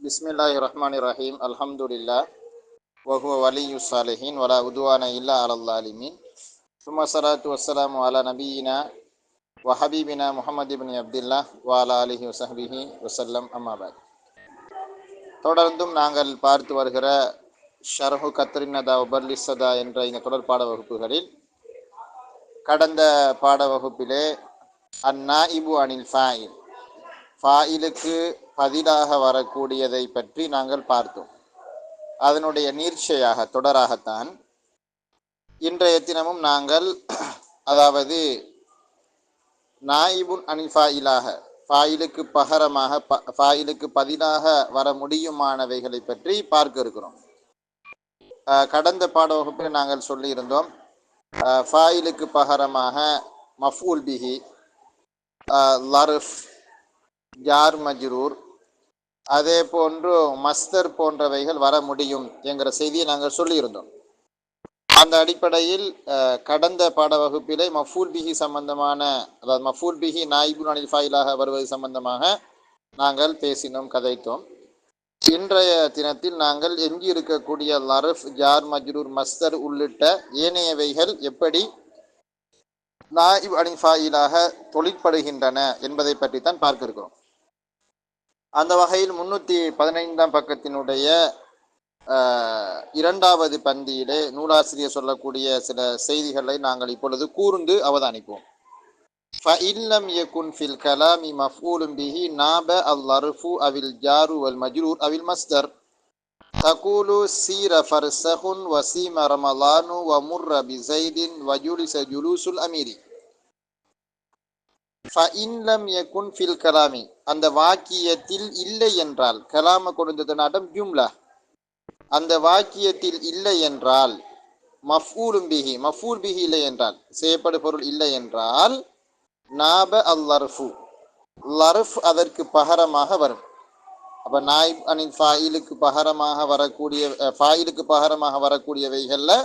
பிஸ்மில்லாஹிர்ரஹ்மானிர்ரஹீம். அல்ஹம்துலில்லாஹ் வஹுவ வலியுஸ் சாலிஹீன் வலா உதுவான இல்லா அலல் ஸாலிமீன். சும்ம ஸலாத்து வஸ்ஸலாமு அலா நபியினா வ ஹபீபினா முஹம்மது இப்னு அப்துல்லாஹ் வ அலா ஆலிஹி வஸஹ்பிஹி வஸல்லம். அம்மா பஅத். தொடர்ந்தும் நாங்கள் பார்த்து வருகிற ஷர்ஹு கத்ரின்னதா உபர்லிஸதா என்ற இந்த தொடர் பாட வகுப்புகளில் கடந்த பாட வகுப்பிலே அந்நாயிபு அனில் ஃபாயில், ஃபாயிலுக்கு பதிலாக வரக்கூடியதை பற்றி நாங்கள் பார்த்தோம். அதனுடைய நீர்ச்சையாக தொடராகத்தான் இன்றைய தினமும் நாங்கள் அதாவது நாயிபுன் அனில் ஃபாயிலாக, ஃபாயிலுக்கு பகரமாக ஃபாயிலுக்கு பதிலாக வர முடியுமானவைகளை பற்றி பார்க்க இருக்கிறோம். கடந்த பாட வகுப்பில் நாங்கள் சொல்லியிருந்தோம், ஃபாயிலுக்கு பகரமாக மஃபூல் பிஹி, லர்ஃப், ஜார் மஜ்ரூர், அதே போன்று மஸ்தர் போன்றவைகள் வர முடியும் என்கிற செய்தியை நாங்கள் சொல்லியிருந்தோம். அந்த அடிப்படையில் கடந்த பாட வகுப்பிலே மஃபூல் பிஹி சம்பந்தமான, அதாவது மஃபூல் பிஹி நாயிபுன் அனில் ஃபாயிலாக வருவது சம்பந்தமாக நாங்கள் பேசினோம், கதைத்தோம். இன்றைய தினத்தில் நாங்கள் எஞ்சி இருக்கக்கூடிய லர்ஃப், ஜார் மஜ்ரூர், மஸ்தர் உள்ளிட்ட ஏனையவைகள் எப்படி நாயிப் அனில் ஃபாயிலாக தொழிற்படுகின்றன என்பதை பற்றி தான் பார்க்க இருக்கிறோம். அந்த வகையில் 315 பக்கத்தினுடைய இரண்டாவது பந்தியிலே நூலாசிரியர் சொல்லக்கூடிய சில செய்திகளை நாங்கள் இப்பொழுது கூர்ந்து அவதானிப்போம். فَإِلَّمْ يَكُنْ فِي الْكَلَامِ مَفْعُولٌ بِهِ نَابَ الظَّرْفُ أَوِ الْجَارُ وَالْمَجْرُورُ أَوِ الْمَصْدَرُ تَقُولُ سِيرَ فَرْسَخٌ وَسِيمَ رَمَضَانُ وَمُرَّ بِزَيْدٍ وَجُلِسَ جُلُوسُ الْأَمِيرِ. فَإِلَّمْ يَكُنْ فِي الْكَلَامِ, அந்த வாக்கியத்தில் இல்லை என்றால், கலாம கொடுத்தது நாட்டம் ஜும்லா, அந்த வாக்கியத்தில் இல்லை என்றால், மஃபூலும் பிஹி, மஃபூல் பிஹி இல்லை என்றால், செய்யப்படு பொருள் இல்லை என்றால், நாப அல் லர்ஃபு, லர்ஃப் அதற்கு பகரமாக வரும். அப்போ நாயிப் அனில் ஃபாயிலுக்கு பகரமாக வரக்கூடிய, ஃபாயிலுக்கு பகரமாக வரக்கூடியவைகளில்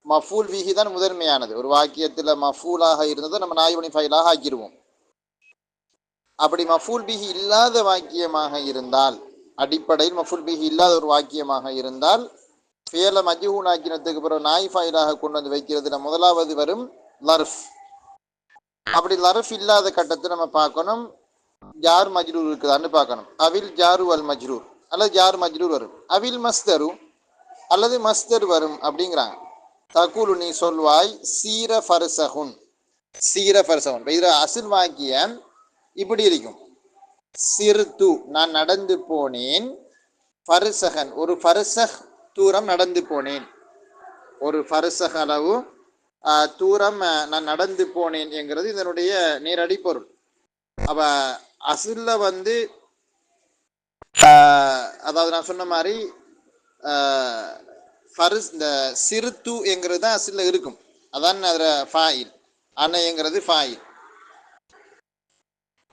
மஃபூல் பிஹி தான் முதன்மையானது. ஒரு வாக்கியத்தில் மஃபூலாக இருந்ததை நம்ம நாயிப் அனில் ஃபாயிலாக ஆக்கிடுவோம். அப்படி மஃபூல் பிஹி இல்லாத வாக்கியமாக இருந்தால், அடிப்படையில் மஃபூல் பிஹி இல்லாத ஒரு வாக்கியமாக இருந்தால், ஃபியல மஜ்ஹூல் ஆக்கினத்துக்கு பிறகு நாயிப் ஃபாயிலாக கொண்டு வந்து வைக்கிறதுல முதலாவது வரும் லர்ஃப். அப்படி லர்ஃப் இல்லாத கட்டத்தை நம்ம பார்க்கணும், ஜார் மஜ்ரூர் இருக்குதான்னு பார்க்கணும். அவில் ஜாரு அல் மஜ்ரூர், அல்லது ஜார் மஜ்ரூர் வரும். அவில் மஸ்தரு, அல்லது மஸ்தர் வரும் அப்படிங்கிறாங்க. தகுலு, நீ சொல்வாய், சீர ஃபர்சஹுன், சீர ஃபர்சஹுன். இதில் அசில் வாக்கியம் இப்படி இருக்கும், சிறுத்து, நான் நடந்து போனேன், ஃபர்சஹன், ஒரு ஃபர்சஹ் தூரம் நடந்து போனேன், ஒரு ஃபர்சஹ் அளவு தூரம் நான் நடந்து போனேன் என்கிறது இதனுடைய நேரடி பொருள். அப்போ அசில்ல வந்து அதாவது நான் சொன்ன மாதிரி இந்த சிறுத்து என்கிறது தான் அசில்ல இருக்கும். அதான் அதில் ஃபாயில், அணைங்கிறது ஃபாயில்.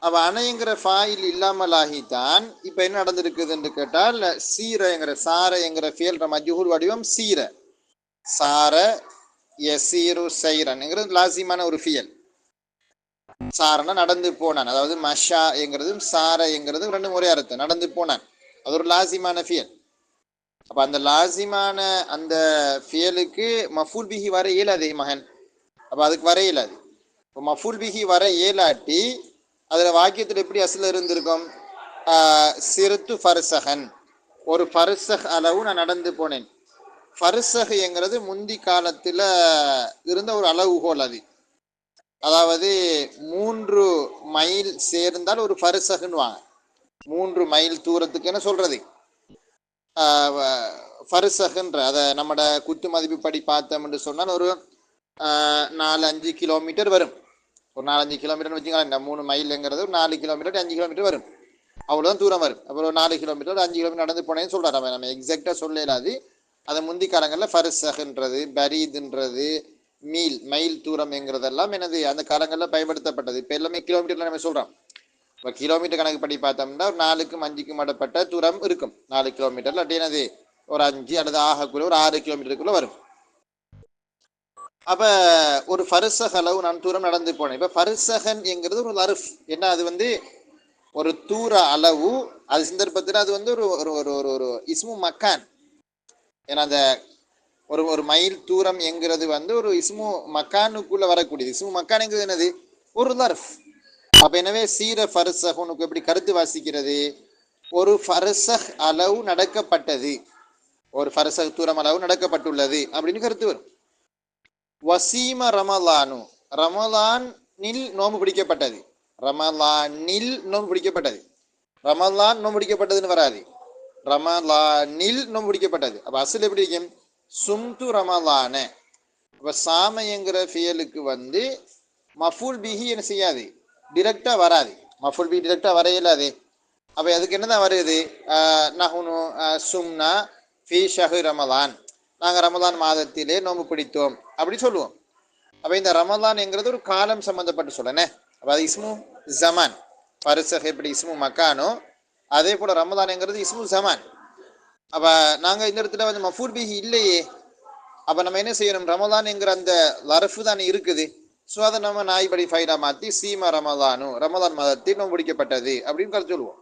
அப்போ அணைங்கிற ஃபாயில் இல்லாமல் ஆகித்தான் இப்போ என்ன நடந்திருக்குது என்று கேட்டால், சீரங்கிற சாரங்கிற ஃபியல் மஜ்ஹூல் வடிவம் சீர, சார யசீரு சைரன்ங்கிறது லாசிமான ஒரு ஃபியல். சாரனா நடந்து போனான், அதாவது மஷா என்கிறதும் சார என்கிறதும் ரெண்டும் ஒரே அர்த்தம், நடந்து போனான். அது ஒரு லாசிமான ஃபியல். அப்போ அந்த லாசிமான அந்த ஃபியலுக்கு மஃபூல் பிஹி வர இயலாது மகன். அப்போ அதுக்கு வர இயலாது. இப்போ மஃபூல் பிஹி வர இயலாட்டி அதில் வாக்கியத்தில் எப்படி அசில் இருந்திருக்கும், சிறுத்து ஃபர்சஹன், ஒரு ஃபர்சஹ் அளவு நான் நடந்து போனேன். ஃபர்சஹ் என்கிறது முந்தி காலத்தில் இருந்த ஒரு அளவுகோல். அது அதாவது 3 மைல் சேர்ந்தால் ஒரு ஃபர்சஹ்னு வாங்க. 3 மைல் தூரத்துக்கு என்ன சொல்றது ஃபர்சஹ்ன்ற, அதை நம்மட குத்து மதிப்பு படி பார்த்தோம்னு சொன்னால் ஒரு 4-5 கிலோமீட்டர் வரும். ஒரு 4-5 கிலோமீட்டர்னு வச்சுக்கலாம். இந்த 3 மைலுங்கிறது ஒரு 4 கிலோமீட்டர் 5 கிலோமீட்டர் வரும், அவ்வளோதான் தூரம் வரும். அப்புறம் 4 கிலோமீட்டர் 5 கிலோமீட்டர் நடந்து போனேன்னு சொல்கிறார். நம்ம எக்ஸாக்டாக சொல்லலாது. அதை முந்தி காலங்களில் ஃபர்சஹ்ன்றது, பரீதுன்றது, மீல் மைல் தூரம் என்கிறதெல்லாம் எனது அந்த காலங்களில் பயன்படுத்தப்பட்டது. இப்போ எல்லாமே கிலோமீட்டரில் நம்ம சொல்கிறோம். இப்போ கிலோமீட்டர் கணக்கு படி பார்த்தோம்னா ஒரு 4க்கும் 5க்கும் இடப்பட்ட தூரம் இருக்கும். 4 கிலோமீட்டரில் அப்படி என்னது ஒரு 5 அல்லது ஆகக்குள்ள ஒரு 6 கிலோமீட்டருக்குள்ளே வரும். அப்போ ஒரு ஃபர்சஹ் அளவு நான் தூரம் நடந்து போனேன். இப்போ ஃபர்சஹன் என்கிறது ஒரு லர்ஃப். என்ன, அது வந்து ஒரு தூர அளவு அது சந்தர்ப்பத்தில் அது வந்து ஒரு ஒரு ஒரு ஒரு ஒரு இஸ்மு மக்கான். ஏன்னா அந்த ஒரு ஒரு மைல் தூரம் என்கிறது வந்து ஒரு இஸ்மு மக்கானுக்குள்ள வரக்கூடியது. இஸ்மு மக்கானுங்கிறது என்னது? ஒரு லர்ஃப். அப்ப எனவே சீர ஃபர்சஹ் உனக்கு எப்படி கருத்து வாசிக்கிறது? ஒரு ஃபர்சஹ் அளவு நடக்கப்பட்டது, ஒரு ஃபர்சஹ் தூரம் அளவு நடக்கப்பட்டுள்ளது அப்படின்னு கருத்து வரும். வசீம ரமலானு, ரமலானில் நோம்பு பிடிக்கப்பட்டது, ரமலானில் நோம்பு பிடிக்கப்பட்டது. ரமலான் நோம்பு பிடிக்கப்பட்டதுன்னு வராது, ரமலானில் நோம்பு பிடிக்கப்பட்டது. அப்ப அசல் எப்படி இருக்கும்? சும்து ரமலான. அப்ப சாமைங்கிற ஃபியலுக்கு வந்து மஃபூல் பிஹி என்ன செய்யாது, டிரெக்டா வராது. மஃபூல் பிஹி டிரெக்டா வரையலாது. அப்ப அதுக்கு என்னதான் வருது? நஹுனு சும்னா ஃபி ஷஹ்ரி ரமலான், நாங்கள் ரமலான் மாதத்திலே நோம்பு பிடித்தோம் அப்படி சொல்லுவோம். அப்ப இந்த ரமலான்ங்கிறது ஒரு காலம் சம்பந்தப்பட்டு சொல்லனே. அப்ப அது இஸ்மு ஜமான். பரிசஹ் எப்படி இஸ்மு மக்கானோ அதே போல ரமலான்ங்கிறது இஸ்மு ஜமான். அப்ப நாங்க இந்த இடத்துல வந்து மஃபூல் பிஹி இல்லையே. அப்ப நம்ம என்ன செய்யணும்? ரமலான்ங்கிற அந்த லரஃபு தானே இருக்குது. ஸோ அதை நம்ம நாய்படி ஃபைலா மாற்றி சீமா ரமலானு, ரமலான் மாதத்தில் நோம்பு பிடிக்கப்பட்டது அப்படின்னு கருத்து சொல்லுவோம்.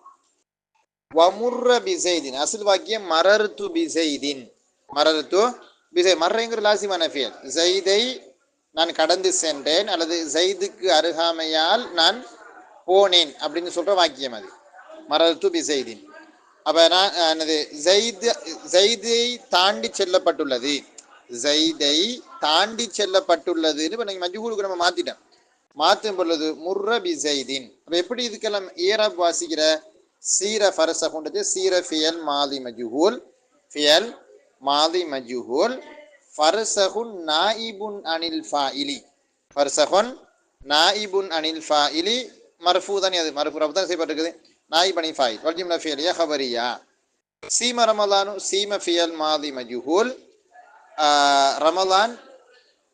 வமுர்ர பிசைதின், அசல் வாக்கியம் மரர்து பிசைதின். மரர்து பிசை, மர்ரைங்கிற லாசிமான ஃபியல். ஜெய்தை நான் கடந்து சென்றேன் அல்லது ஜெய்துக்கு அருகாமையால் நான் போனேன் அப்படின்னு சொல்ற வாக்கியம் அது மரர்து பிசைதின். அப்ப நான் என்னது? ஜெய்தை தாண்டி செல்லப்பட்டுள்ளது, ஜெய்தை தாண்டி செல்லப்பட்டுள்ளதுன்னு இப்போ நீங்கள் மஜ்ஹூலுக்கு நம்ம மாத்திட்டோம். மாற்றும் பொழுது முர்ர பிசைதின். அப்போ எப்படி இதுக்கெல்லாம் ஏராப் வாசிக்கிற? சீர ஃபரச கொண்டது சீர ஃபியல் மாதி மஜ்ஹூல், ஃபியல் மாதி மஜ்ஹூல். ஃபர்சஹுன் நாயிபுன் அனில் ஃபாயிலி, ஃபர்சஹுன் நாயிபுன் அனில் ஃபாயிலி. மர்ஃபூ தானே, அது மர்ஃபூ ரஃப் தான் செய்யப்பட்டிருக்குது. நாயிப் அனில் ஃபாயில் வல் ஜும்லா ஃபியலியா ஹபரியா. சீம ரமலானு சீம ஃபியல் மாதி மஜ்ஹூல். ரமலான்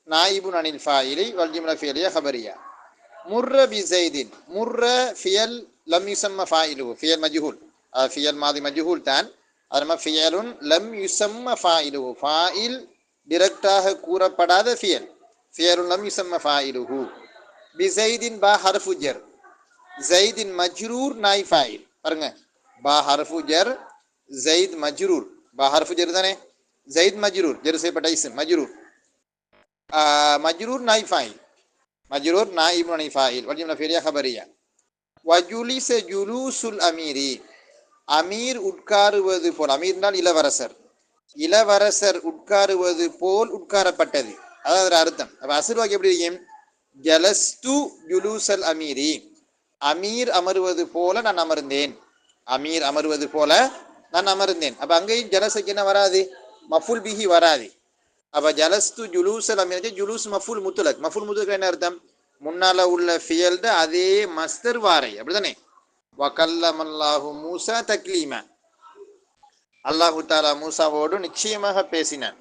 நாயிபுன் அனில் ஃபாயிலி வல் ஜும்லா ஃபியலியா ஹபரியா. முர்ர பிசைதின், முர்ர ஃபியல் லம் யுசம்ம ஃபாயிலுஹு, ஃபியல் மஜ்ஹூல். ஃபியல் மாதி மஜ்ஹூல் தான். அது நம்ம ஃபியலுன் லம் யுசம்ம ஃபாயிலுஹு, ஃபாயில் டிரெக்டாக கூறப்படாத ஃபியல். ஃபியலுன் லம் யுசம்ம ஃபாயிலுஹு. பிசைதின் பா ஹர்ஃபு ஜர், ஜைதின் மஜ்ரூர் நாய் ஃபாயில். பாருங்க, பா ஹர்ஃபு ஜர், ஜைத் மஜ்ரூர். பா ஹர்ஃபு ஜர் தானே, ஜைத் மஜ்ரூர், ஜர் செய்யப்பட்ட இஸ்ம் மஜ்ரூர். மஜ்ரூர் நாய் ஃபாயில், மஜ்ரூர் நாயிபுன் அனில் ஃபாயில் வல் ஜும்லா ஃபியலியா ஹபரியா. வஜுலிஸ ஜுலூசுல் அமீரி, அமீர் உட்காருவது போல், அமீர் என்றால் இளவரசர், இளவரசர் உட்காருவது போல் உட்காரப்பட்டது, அதாவது அர்த்தம். அப்ப அசல் வாக்கியம் எப்படி இருக்கும்? ஜலஸ்து ஜுலூசல் அமீரி, அமீர் அமருவது போல நான் அமர்ந்தேன், அமீர் அமருவது போல நான் அமர்ந்தேன். அப்ப அங்கேயும் ஜலசுக்கு என்ன வராது? மஃபூல் பிஹி வராது. அப்ப ஜலஸ்து ஜுலூசல் அமீர், ஜுலூஸ் மஃபூல் முத்துலக். மஃபூல் முத்துலக் என்ன அர்த்தம்? முன்னால உள்ள ஃபியல்ட அதே மஸ்தர் வாரை, அப்படிதானே? வகல்லமல்லாஹு மூசா தக்லீமா, அல்லாஹு தாலா மூசாவோடு நிச்சயமாக பேசினான்.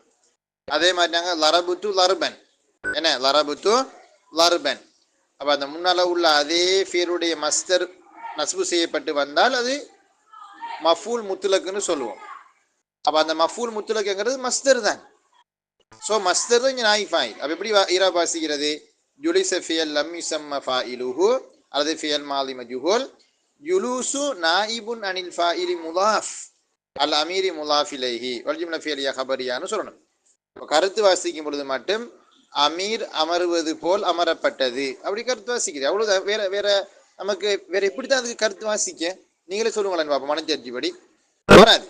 அதே மாதிரி நாங்க லரபுத்து லர்பன், என்ன லரபுத்து லர்பன். அப்ப அந்த முன்னால உள்ள அதே ஃபியலுடைய மஸ்தர் நஸ்பு செய்யப்பட்டு வந்தால் அது மஃபூல் முத்துலக்குன்னு சொல்லுவோம். அப்ப அந்த மஃபூல் முத்துலக்குங்கிறது மஸ்தர் தான். ஸோ மஸ்தர் தான் இங்கே நாய் ஃபாயில். அப்போ எப்படி ஈரா வாசிக்கிறது? ஜுலிச ஃபியல் லம் யுசம்ம ஃபாயிலுஹு அல்லது ஃபியல் மாதி மஜ்ஹூல். ஜுலூசு நாயிபுன் அனில் ஃபாயிலி முலாஃப் அல் அமீரி முலாஃப் இலைஹி வல் ஜும்லா ஃபியலியா ஹபரியான்னு சொல்லணும். கருத்து வாசிக்கும் பொழுது மட்டும் அமீர் அமருவது போல் அமரப்பட்டது அப்படி கருத்து வாசிக்குது, அவ்வளவுதான். வேற வேற நமக்கு வேற எப்படித்தான் அதுக்கு கருத்து வாசிக்க? நீங்களே சொல்லுங்களேன் பாப்பா, மனச்சர்ச்சி படி வராது.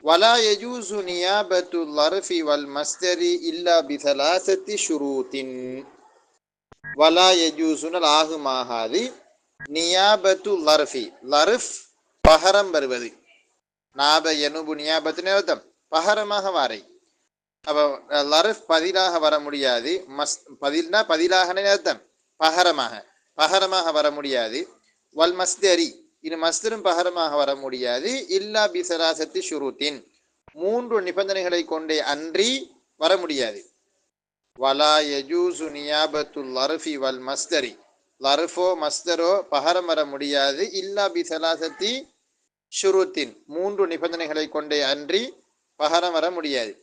வலா யஜூசு நியாபத்து லர்ஃபி வல் மஸ்தரி இல்லா பிதலாசத்தி ஷுரூத்தின். வலா யஜூசுனல் ஆகுமாகாது நியாபத்து லர்ஃபி, லர்ஃப் பகரம் வருவது. நாப யனுபு நியாபத்துன்னு அர்த்தம் பகரமாக வாரை. அப்போ லர்ஃப் பதிலாக வர முடியாது. பதில்னா பதிலாக அர்த்தம் பகரமாக, பகரமாக வர முடியாது. வல் மஸ்தரி, இது மஸ்தரும் பகரமாக வர முடியாது. இல்லா பிசராசத்தி ஷுரூத்தின், மூன்று நிபந்தனைகளை கொண்டே அன்றி வர முடியாது. வலா யஜூசு நியாபத்துல் லர்ஃபி வல் மஸ்தரி, லர்ஃபோ மஸ்தரோ பகரம் வர முடியாது. இல்லா பிசலாசத்தி ஷுரூத்தின், மூன்று நிபந்தனைகளை கொண்டே அன்றி பகரம் வர முடியாது.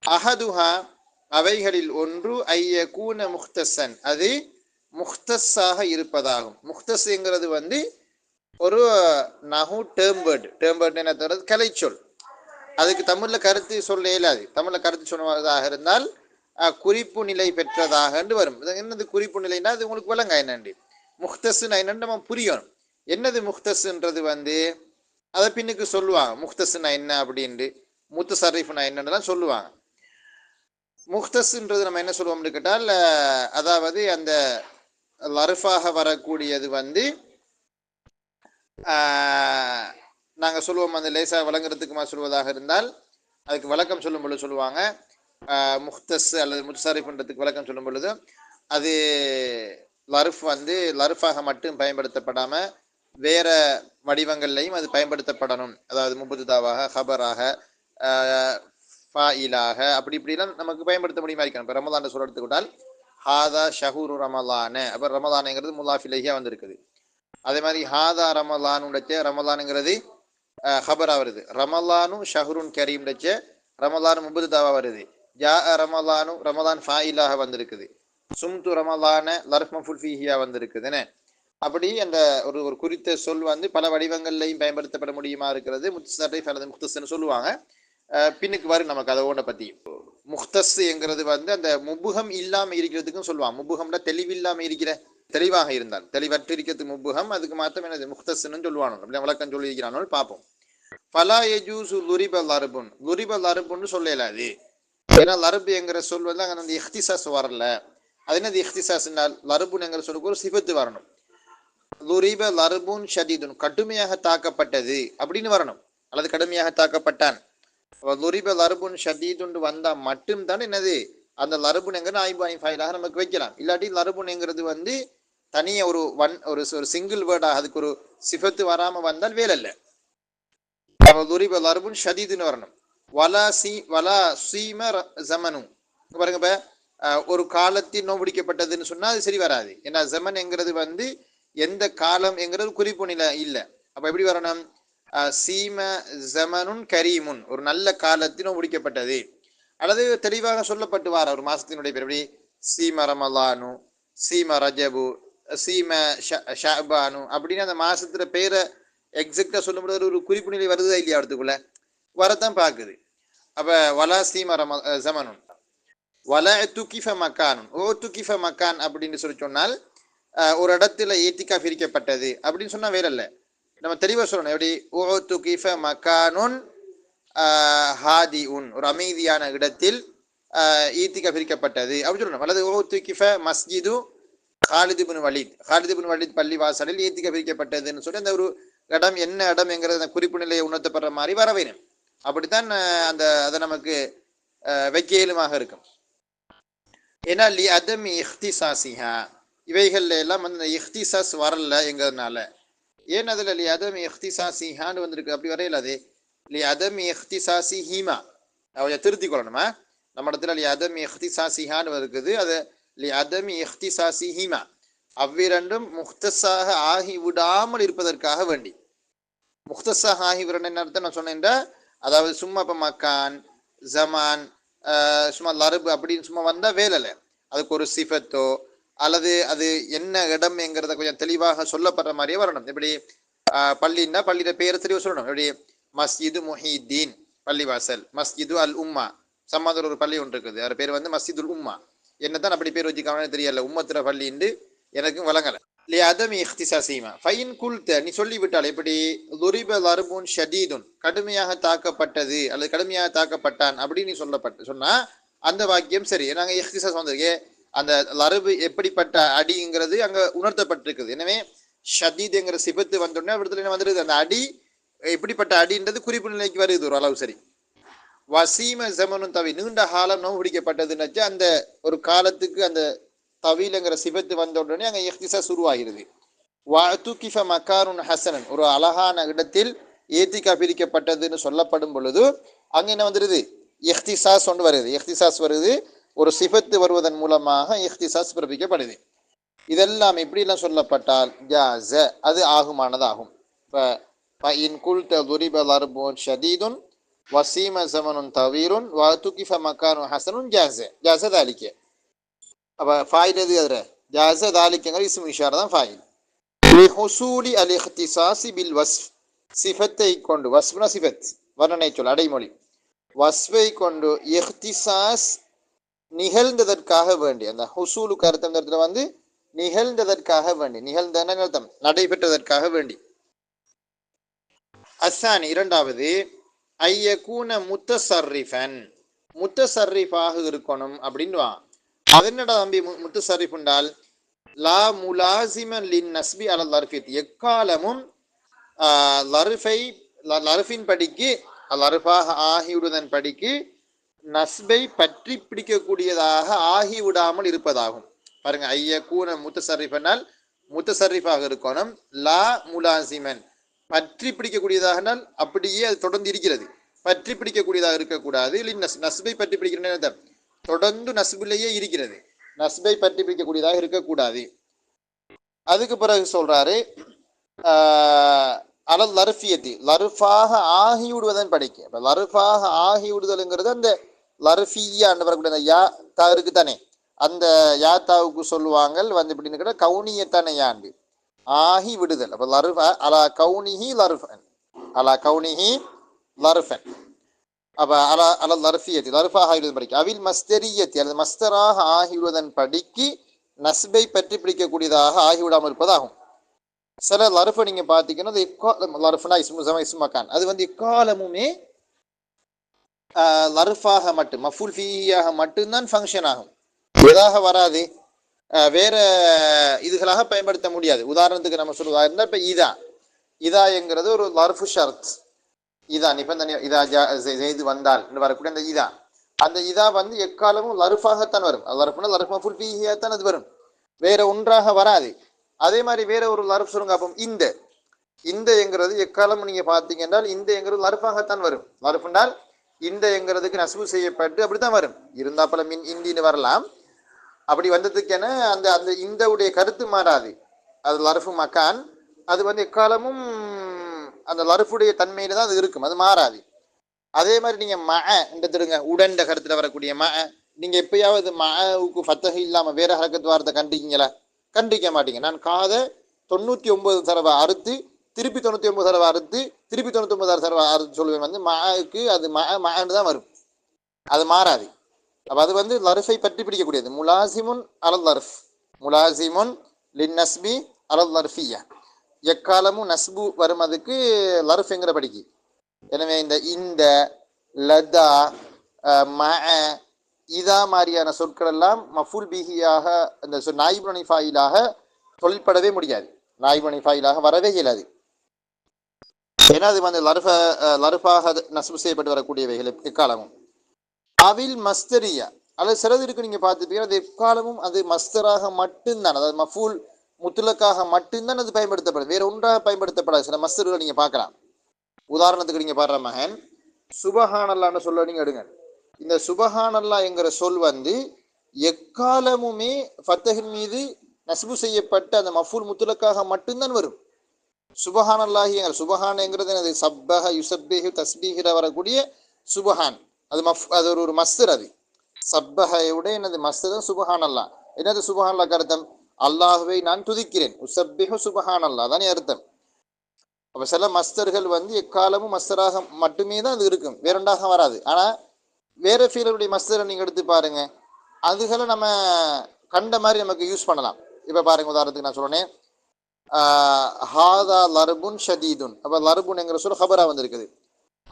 அஹதுஹா, அவைகளில் ஒன்று ஐயகூன முஹ்தஸன், அது முஹ்தஸாக இருப்பதாகும். முஹ்தஸ்ங்கிறது வந்து ஒரு நகு டேர்ம் வேர்டு என்ன தவிர கலைச்சொல். அதுக்கு தமிழில் கருத்து சொல்ல இயலாது. தமிழில் கருத்து சொல்வதாக இருந்தால் குறிப்பு நிலை பெற்றதாக வரும். என்னது குறிப்பு நிலைன்னா அது உங்களுக்கு விளங்க என்னண்டு முஹ்தஸ்னா என்னன்னு நம்ம புரியணும். என்னது முஹ்தஸ்ன்றது அதை பின்னுக்கு சொல்லுவாங்க. முஹ்தஸ்னா என்ன அப்படின்ட்டு முத்தசரிஃப்னா என்னன்னு சொல்லுவாங்க. முஹ்தஸ்ன்றது நம்ம என்ன சொல்லுவோம்னு கேட்டால், அதாவது அந்த லர்ஃபாக வரக்கூடியது நாங்கள் சொல்லுவோம் அந்த லேசாக வழங்குறதுக்குமா சொல்வதாக இருந்தால் அதுக்கு விளக்கம் சொல்லும் பொழுது சொல்லுவாங்க முஹ்தஸ் அல்லது முத்தசரிஃப்ன்றதுக்கு விளக்கம் சொல்லும் பொழுது அது லர்ஃப் லர்ஃபாக மட்டும் பயன்படுத்தப்படாமல் வேற வடிவங்கள்லையும் அது பயன்படுத்தப்படணும். அதாவது முபுதாவாக, ஹபராக, ஃபாயிலாக அப்படி இப்படிலாம் நமக்கு பயன்படுத்த முடியுமா இருக்கணும். இப்போ ரமலான் சொல்ல எடுத்துக்கிட்டால் ஹாதா ஷஹூரு ரமலான, அப்போ ரமலானுங்கிறது முலாஃபிலேயே வந்திருக்குது. அதே மாதிரி ஹாதா ரமலானுடைய ரமலானுங்கிறது ஹபரா வருது. ரமலானு ஷஹருன் கரீம் ரமலானு முபுதாவா வருது. ஜா ரமலானு ரமலான் ஃபாயிலாக வந்திருக்குது. சும்து ரமலான லர்ஃப் மஃபூல் ஃபீஹியா வந்திருக்குதுன்னு. அப்படி அந்த ஒரு குறித்த சொல் பல வடிவங்கள்லையும் பயன்படுத்தப்பட முடியுமா இருக்கிறது முத்தசரிஃப் அல்லது முஹ்தஸ்ன்னு சொல்லுவாங்க. பின்னுக்கு வரும் நமக்கு அதை ஓட பற்றி. முஹ்தஸ் என்கிறது அந்த முபுகம் இல்லாமல் இருக்கிறதுக்கும் சொல்லுவாங்க. முபுகம்னா தெளிவில்லாமல் இருக்கிற, தெளிவாக இருந்தால் தெளிவற்று இருக்கிறது முபுகம். அதுக்கு மாத்திரம் என்னது முஹ்தஸ்ன்னு சொல்லுவானோ அப்படி விளக்கம் சொல்லி இருக்கிறானோ பார்ப்போம். ஃபலா யஜூசு லுரிப லர்புன், லுரிப லர்புன்னு சொல்லலாது. ஏன்னா லர்பு என்கிற சொல் அங்கே அந்த இஹ்திசாஸ் வரல. அது என்னது இஹ்திசாஸ்னால் லர்புன் என்கிற சொல்லுக்கு ஒரு சிபத்து வரணும். லுரிப லர்புன் ஷதீதுன், கடுமையாக தாக்கப்பட்டது அப்படின்னு வரணும், அல்லது கடுமையாக தாக்கப்பட்டான். லுரிப லர்புன் ஷதீதுன்னு வந்தா மட்டும்தான் என்னது அந்த லர்புன் என்கிற ஐபாயிலாக நமக்கு வைக்கலாம். இல்லாட்டி லர்புன் என்கிறது தனிய ஒரு சிங்கிள் வேர்டாக அதுக்கு ஒரு சிபத்து வராம வந்தால் வேலை இல்லை. லுரிப லர்புன் ஷதீதுன்னு வரணும். வலா சீம ஜமனு பாருங்க. இப்ப ஒரு காலத்தில் நோபிடிக்கப்பட்டதுன்னு சொன்னா அது சரி வராது. ஏன்னா ஜமன் என்கிறது எந்த காலம் என்கிறது குறிப்பு நிலை இல்லை. அப்ப எப்படி வரணும்? சீம ஜமனுன் கரீமுன், ஒரு நல்ல காலத்தினோ முடிக்கப்பட்டது. அல்லது தெளிவாக சொல்லப்பட்டு வார ஒரு மாசத்தினுடைய பேர் எப்படி சீம ரமலானு, சீம ரஜபு, சீம ஷஅபானு அப்படின்னு அந்த மாசத்துல பேரை எக்ஸாக்டா சொல்ல முடியாத ஒரு குறிப்பு நிலை வருதா இல்லையா இடத்துக்குள்ள வரத்தான் பார்க்குது. அப்ப வலா சீம ஜமனுன் வல துகிஃப மக்கானுன், ஓ துகிஃப மக்கான் அப்படின்னு சொல்லி சொன்னால் ஒரு இடத்துல ஏத்திக்கா பிரிக்கப்பட்டது அப்படின்னு சொன்னா வேற இல்லை. நம்ம தெளிவாக சொல்லணும். எப்படி ஓ துகிஃப மக்கானுன் ஹாதி உன், ஒரு அமைதியான இடத்தில் ஈத்திகா பிரிக்கப்பட்டது அப்படி சொல்லணும். அல்லது ஓ துகிஃப மஸ்ஜிது ஹாலித் இப்னு வலீத், ஹாலித் இப்னு வலீத் பள்ளி வாசலில் ஈத்திகா பிரிக்கப்பட்டதுன்னு சொல்லி அந்த ஒரு இடம் என்ன இடம் என்கிறது அந்த குறிப்பு நிலையை உணர்த்தப்படுற மாதிரி வர வேணும். அப்படித்தான் அதை நமக்கு வைக்கலுமாக இருக்கும். ஏன்னா லி அதமி இஹ்திசாசிஹா, இவைகள்ல எல்லாம் இஹ்திசாஸ் வரல எங்கிறதுனால. ஏன் அதுல லி அதமி இஹ்திசாசிஹான்னு வந்திருக்கு? அப்படி வரையில அது லி அதமி இஹ்திசாசி ஹீமா, அவ திருத்தி கொள்ளணுமா? நம்ம இடத்துல லி அதமி இஹ்திசாசிஹான்னு இருக்குது. அது லி அதமி இஹ்திசாசி ஹீமா, அவ்விரண்டும் முஹ்தஸாக ஆகி விடாமல் இருப்பதற்காக வேண்டி. முஹ்தஸாக ஆகி விரண்டு என்ன அர்த்தம் நான் சொன்னேன்? அதாவது சும்மா இப்போ மக்கான் ஜமான் சும்மா லர்பு அப்படின்னு சும்மா வந்தா வேலை, அதுக்கு ஒரு சிஃபத்தோ அல்லது அது என்ன இடம் என்கிறத கொஞ்சம் தெளிவாக சொல்லப்படுற மாதிரியே வரணும். எப்படி பள்ளின்னா பள்ளியில பேரை தெளிவாக சொல்லணும். எப்படி மஸ்ஜிது முஹீத்தீன் பள்ளிவாசல், மஸ்ஜிது அல் உம்மா சம்மாதர் ஒரு பள்ளி ஒன்று இருக்குது, அது பேர் மஸ்ஜிதுல் உம்மா. என்னத்தான் அப்படி பேர் வச்சுக்காமனு தெரியல, உம்மத்திர பள்ளின்னு எனக்கும் வழங்கலை. லிஅதமி இஹ்திசாசிமா ஃபைன் குல்த, நீ சொல்லிவிட்டால் எப்படி லுரிப லர்புன் ஷதீதுன், கடுமையாக தாக்கப்பட்டது அல்லது கடுமையாக தாக்கப்பட்டான் அப்படின்னு நீ சொன்னா அந்த வாக்கியம் சரி. நாங்கள் இஹ்திசாஸ் வந்திருக்கே அந்த லர்பு எப்படிப்பட்ட அடிங்கிறது அங்க உணர்த்தப்பட்டிருக்குது. எனவே ஷதீதுங்கிற சிபத்து வந்தோடனே இடத்துல என்ன வந்துருது, அந்த அடி எப்படிப்பட்ட அடின்றது குறிப்பு நிலைக்கு வருது ஒரு அளவு சரி. வசீம ஜமனும் தவி, நீண்ட காலம் நோவு பிடிக்கப்பட்டதுன்னு அந்த ஒரு காலத்துக்கு அந்த தவீலங்கிற சிபத்து வந்த உடனே அங்கே இஹ்திசாஸ் உருவாகிறது. வஅதுகிஃப மக்கானுன் ஹசனன், ஒரு அழகான இடத்தில் ஏத்திகா பிரிக்கப்பட்டதுன்னு சொல்லப்படும் பொழுது அங்கே என்ன வந்துடுது? இஹ்திசாஸ் ஒன்று வருது. இஹ்திசாஸ் வருது, ஒரு சிபத்து வருவதன் மூலமாக இஹ்திசாஸ் பிறப்பிக்கப்படுது. இதெல்லாம் எப்படிலாம் சொல்லப்பட்டால் ஜாஸ, அது ஆகுமானதாகும். இப்போ இன் குல்த துரிப லர்புன் ஷதீதுன் வசீம ஜமனுன் தவீலுன் வஅதுகிஃப மக்கானுன் ஹசனுன் ஜாஸ, ஜாஸ தாலிக்க. அப்போ ஃபாயில் எது அதில் ஜாஸ தாலிக்கங்கிற இஸ்மு இஷாரா தான் ஃபாயில். லிஹுசூலி அல் இஹ்திசாஸி பில் வஸ்ஃப், சிஃபத்தை கொண்டு, வஸ்ஃப்னா சிஃபத் வர்ணனை சொல் அடைமொழி, வஸ்ஃபை கொண்டு இஹ்திசாஸ் நிகழ்ந்ததற்காக வேண்டி, அந்த ஹுசூலுக்கு அர்த்தம் இந்த இடத்துல வந்து நிகழ்ந்ததற்காக வேண்டி, நிகழ்ந்த அர்த்தம் நடைபெற்றதற்காக வேண்டி. அஸ்ஸானி இரண்டாவது, ஐயகூன முத்தசர்ரிஃபன், முத்தசர்ரிஃபாக இருக்கணும் அப்படின்னு. அது என்னடா தம்பி முத்தசர்ரிஃப் என்றால், லா முலாசிமன் லின் நஸ்பி அலல் லர்ஃபித், எக்காலமும் லர்ஃபை லர்ஃபின் படிக்கு லர்ஃபாக ஆகிவிடுவதன் படிக்கு நஸ்பை பற்றி பிடிக்கக்கூடியதாக ஆகிவிடாமல் இருப்பதாகும். பாருங்க, ஐயக்கூன முத்தசர்ரிஃபனால் முத்தசர்ரிஃபாக இருக்கணும், லா முலாசிமன் பற்றி பிடிக்கக்கூடியதாக அப்படியே அது தொடர்ந்து இருக்கிறது, பற்றி பிடிக்கக்கூடியதாக இருக்கக்கூடாது. நஸ்பை பற்றி பிடிக்கிற தொடர்ந்து நஸ்பிலேயே இருக்கிறது, நஸ்பை பற்றி பிடிக்கக்கூடியதாக இருக்கக்கூடாது. அதுக்கு பிறகு சொல்றாரு அலல் லர்ஃபியத்தி, லர்ஃபாக ஆகிவிடுவதன் படிக்க. இப்போ லர்ஃபாக ஆகிவிடுதல்ங்கிறது அந்த லர்ஃபியான்னு வரக்கூடிய அந்த யா தா இருக்கு தானே, அந்த யாத்தாவுக்கு சொல்லுவாங்க வந்து இப்படின்னு கேட்டால் கவுனியத்தானே யாண்டு ஆகி விடுதல். அப்போ லர்ஃப அலா கவுனிஹி லர்ஃபன், அலா கவுனிஹி லர்ஃபன். அப்போ அலா அலல் லர்ஃபியத்தி, லர்ஃபாக ஆகிவிடுவதன் படிக்க. அவில் மஸ்தரியத்தி, அல்லது மஸ்தராக ஆகிவிடுவதன் படிக்கு நஸ்பை பற்றி பிடிக்கக்கூடியதாக ஆகிவிடாமல் இருப்பதாகும். சில லர்ஃபை நீங்க பார்த்தீங்கன்னா அது லர்ஃப்னா இஸ்முகான், அது வந்து எக்காலமுமே லர்ஃபாக மட்டும் மஃபூல் ஃபீஹியாக மட்டும்தான் ஃபங்க்ஷன் ஆகும், எதாக வராது, வேற இதுகளாக பயன்படுத்த முடியாது. உதாரணத்துக்கு நம்ம சொல்லுவதா இப்போ இதா, இதாங்கிறது ஒரு லர்ஃபு ஷர்த், இதா நிபந்தனை, இதா செய்து வந்தால் வரக்கூடிய அந்த இதா, அந்த இதா வந்து எக்காலமும் லர்ஃபாகத்தான் வரும். லர்ஃப்னா லர்ஃப் மஃபூல் ஃபீஹியாகத்தான் அது வரும், வேற ஒன்றாக வராது. அதே மாதிரி வேற ஒரு லர்ஃப் சொல்லுங்க. அப்போ இந்த என்கிறது எக்காலம் நீங்க பார்த்தீங்க என்றால் இந்த என்கிறது லர்ஃபாகத்தான் வரும். லர்ஃப் என்றால் இந்த என்கிறதுக்கு நஸ்பு செய்யப்பட்டு அப்படித்தான் வரும். இருந்தாப்பல மின் இந்தின்னு வரலாம். அப்படி வந்ததுக்கென அந்த அந்த இந்த உடைய கருத்து மாறாது, அது லர்ஃபு மக்கான், அது வந்து எக்காலமும் அந்த லர்ஃபுடைய தன்மையில தான் அது இருக்கும், அது மாறாது. அதே மாதிரி நீங்க மடுங்க உடண்ட கருத்துல வரக்கூடிய நீங்க எப்பயாவது மவுக்கு ஃபத்தஹ் இல்லாம வேற ஹரக்கத்து வார்த்தை கண்டிருக்கீங்களா? கண்டிக்க மாட்டீங்க. நான் காதை 99 தடவை அறுத்து திருப்பி 99 தடவை அறுத்து திருப்பி 99 தடவை அறுத்து சொல்லுவேன். வந்து மாவுக்கு அது மன்னு தான் வரும், அது மாறாது. அப்ப அது வந்து லர்ஃபை பற்றி பிடிக்கக்கூடியது. முலாசிமுன் அலல் லர்ஃப், முலாசிமுன் லின் நஸ்பி அலல் லர்ஃபியா, எக்காலமும் நஸ்பு வரும் அதுக்கு லர்ஃப்ங்கிற படிக்கு. எனவே இந்த லதா இதா மாதிரியான சொற்கள் எல்லாம் மஃபூல் பிஹியாக இந்த நாயிபு நனிஃபாயிலாக தொழில்படவே முடியாது, நாயிபு நனிஃபாயிலாக வரவே இயலாது. ஏன்னா அது வந்து லர்ஃபாக நஸ்பு செய்யப்பட்டு வரக்கூடியவைகள் எக்காலமும். அவில் மஸ்தரியா, அல்லது சிலது இருக்கு நீங்க பார்த்துட்டீங்கன்னா அது எக்காலமும் அது மஸ்தராக மட்டும்தான், அதாவது மஃபூல் முத்துலக்காக மட்டும்தான் அது பயன்படுத்தப்படுது, வேற ஒன்றாக பயன்படுத்தப்படாது. சில மஸ்தர்கள் நீங்க பார்க்கலாம். உதாரணத்துக்கு நீங்க பாடுற மகன் சுபஹானல்லான்னு சொல்ல நீங்க எடுங்க. இந்த சுபஹானல்லா என்கிற சொல் வந்து எக்காலமுமே ஃபத்தஹின் மீது நஸ்பு செய்யப்பட்ட அந்த மஃபூல் முத்துலக்காக மட்டும்தான் வரும். சுபஹானல்லாஹி, சுபஹான்ங்கிறது அது சப்பஹ யுசப்பிஹு தஸ்பீஹில வரக்கூடிய சுபஹான், அது ஒரு மஸ்தர், அது சப்பஹையுடைய என்னது மஸ்தர் சுபஹானல்லா. என்னது சுபஹானல்லா அர்த்தம்? அல்லாஹுவை நான் துதிக்கிறேன், உசப்பிஹு சுபஹானல்லா தானே அர்த்தம். அப்ப சில மஸ்தர்கள் வந்து எக்காலமும் மஸ்தராக மட்டுமே தான் அது இருக்கும், வேறொன்றாக வராது. ஆனா வேற ஃபீலருடைய மஸ்தரை நீங்க எடுத்து பாருங்க, அதுகளை நம்ம கண்ட மாதிரி நமக்கு யூஸ் பண்ணலாம். இப்ப பாருங்க, உதாரணத்துக்கு நான் சொல்றேன் ஹாதா லர்புன் ஷதீதுன். அப்ப லர்புன் என்கிற சொல்ல ஹபரா வந்திருக்குது.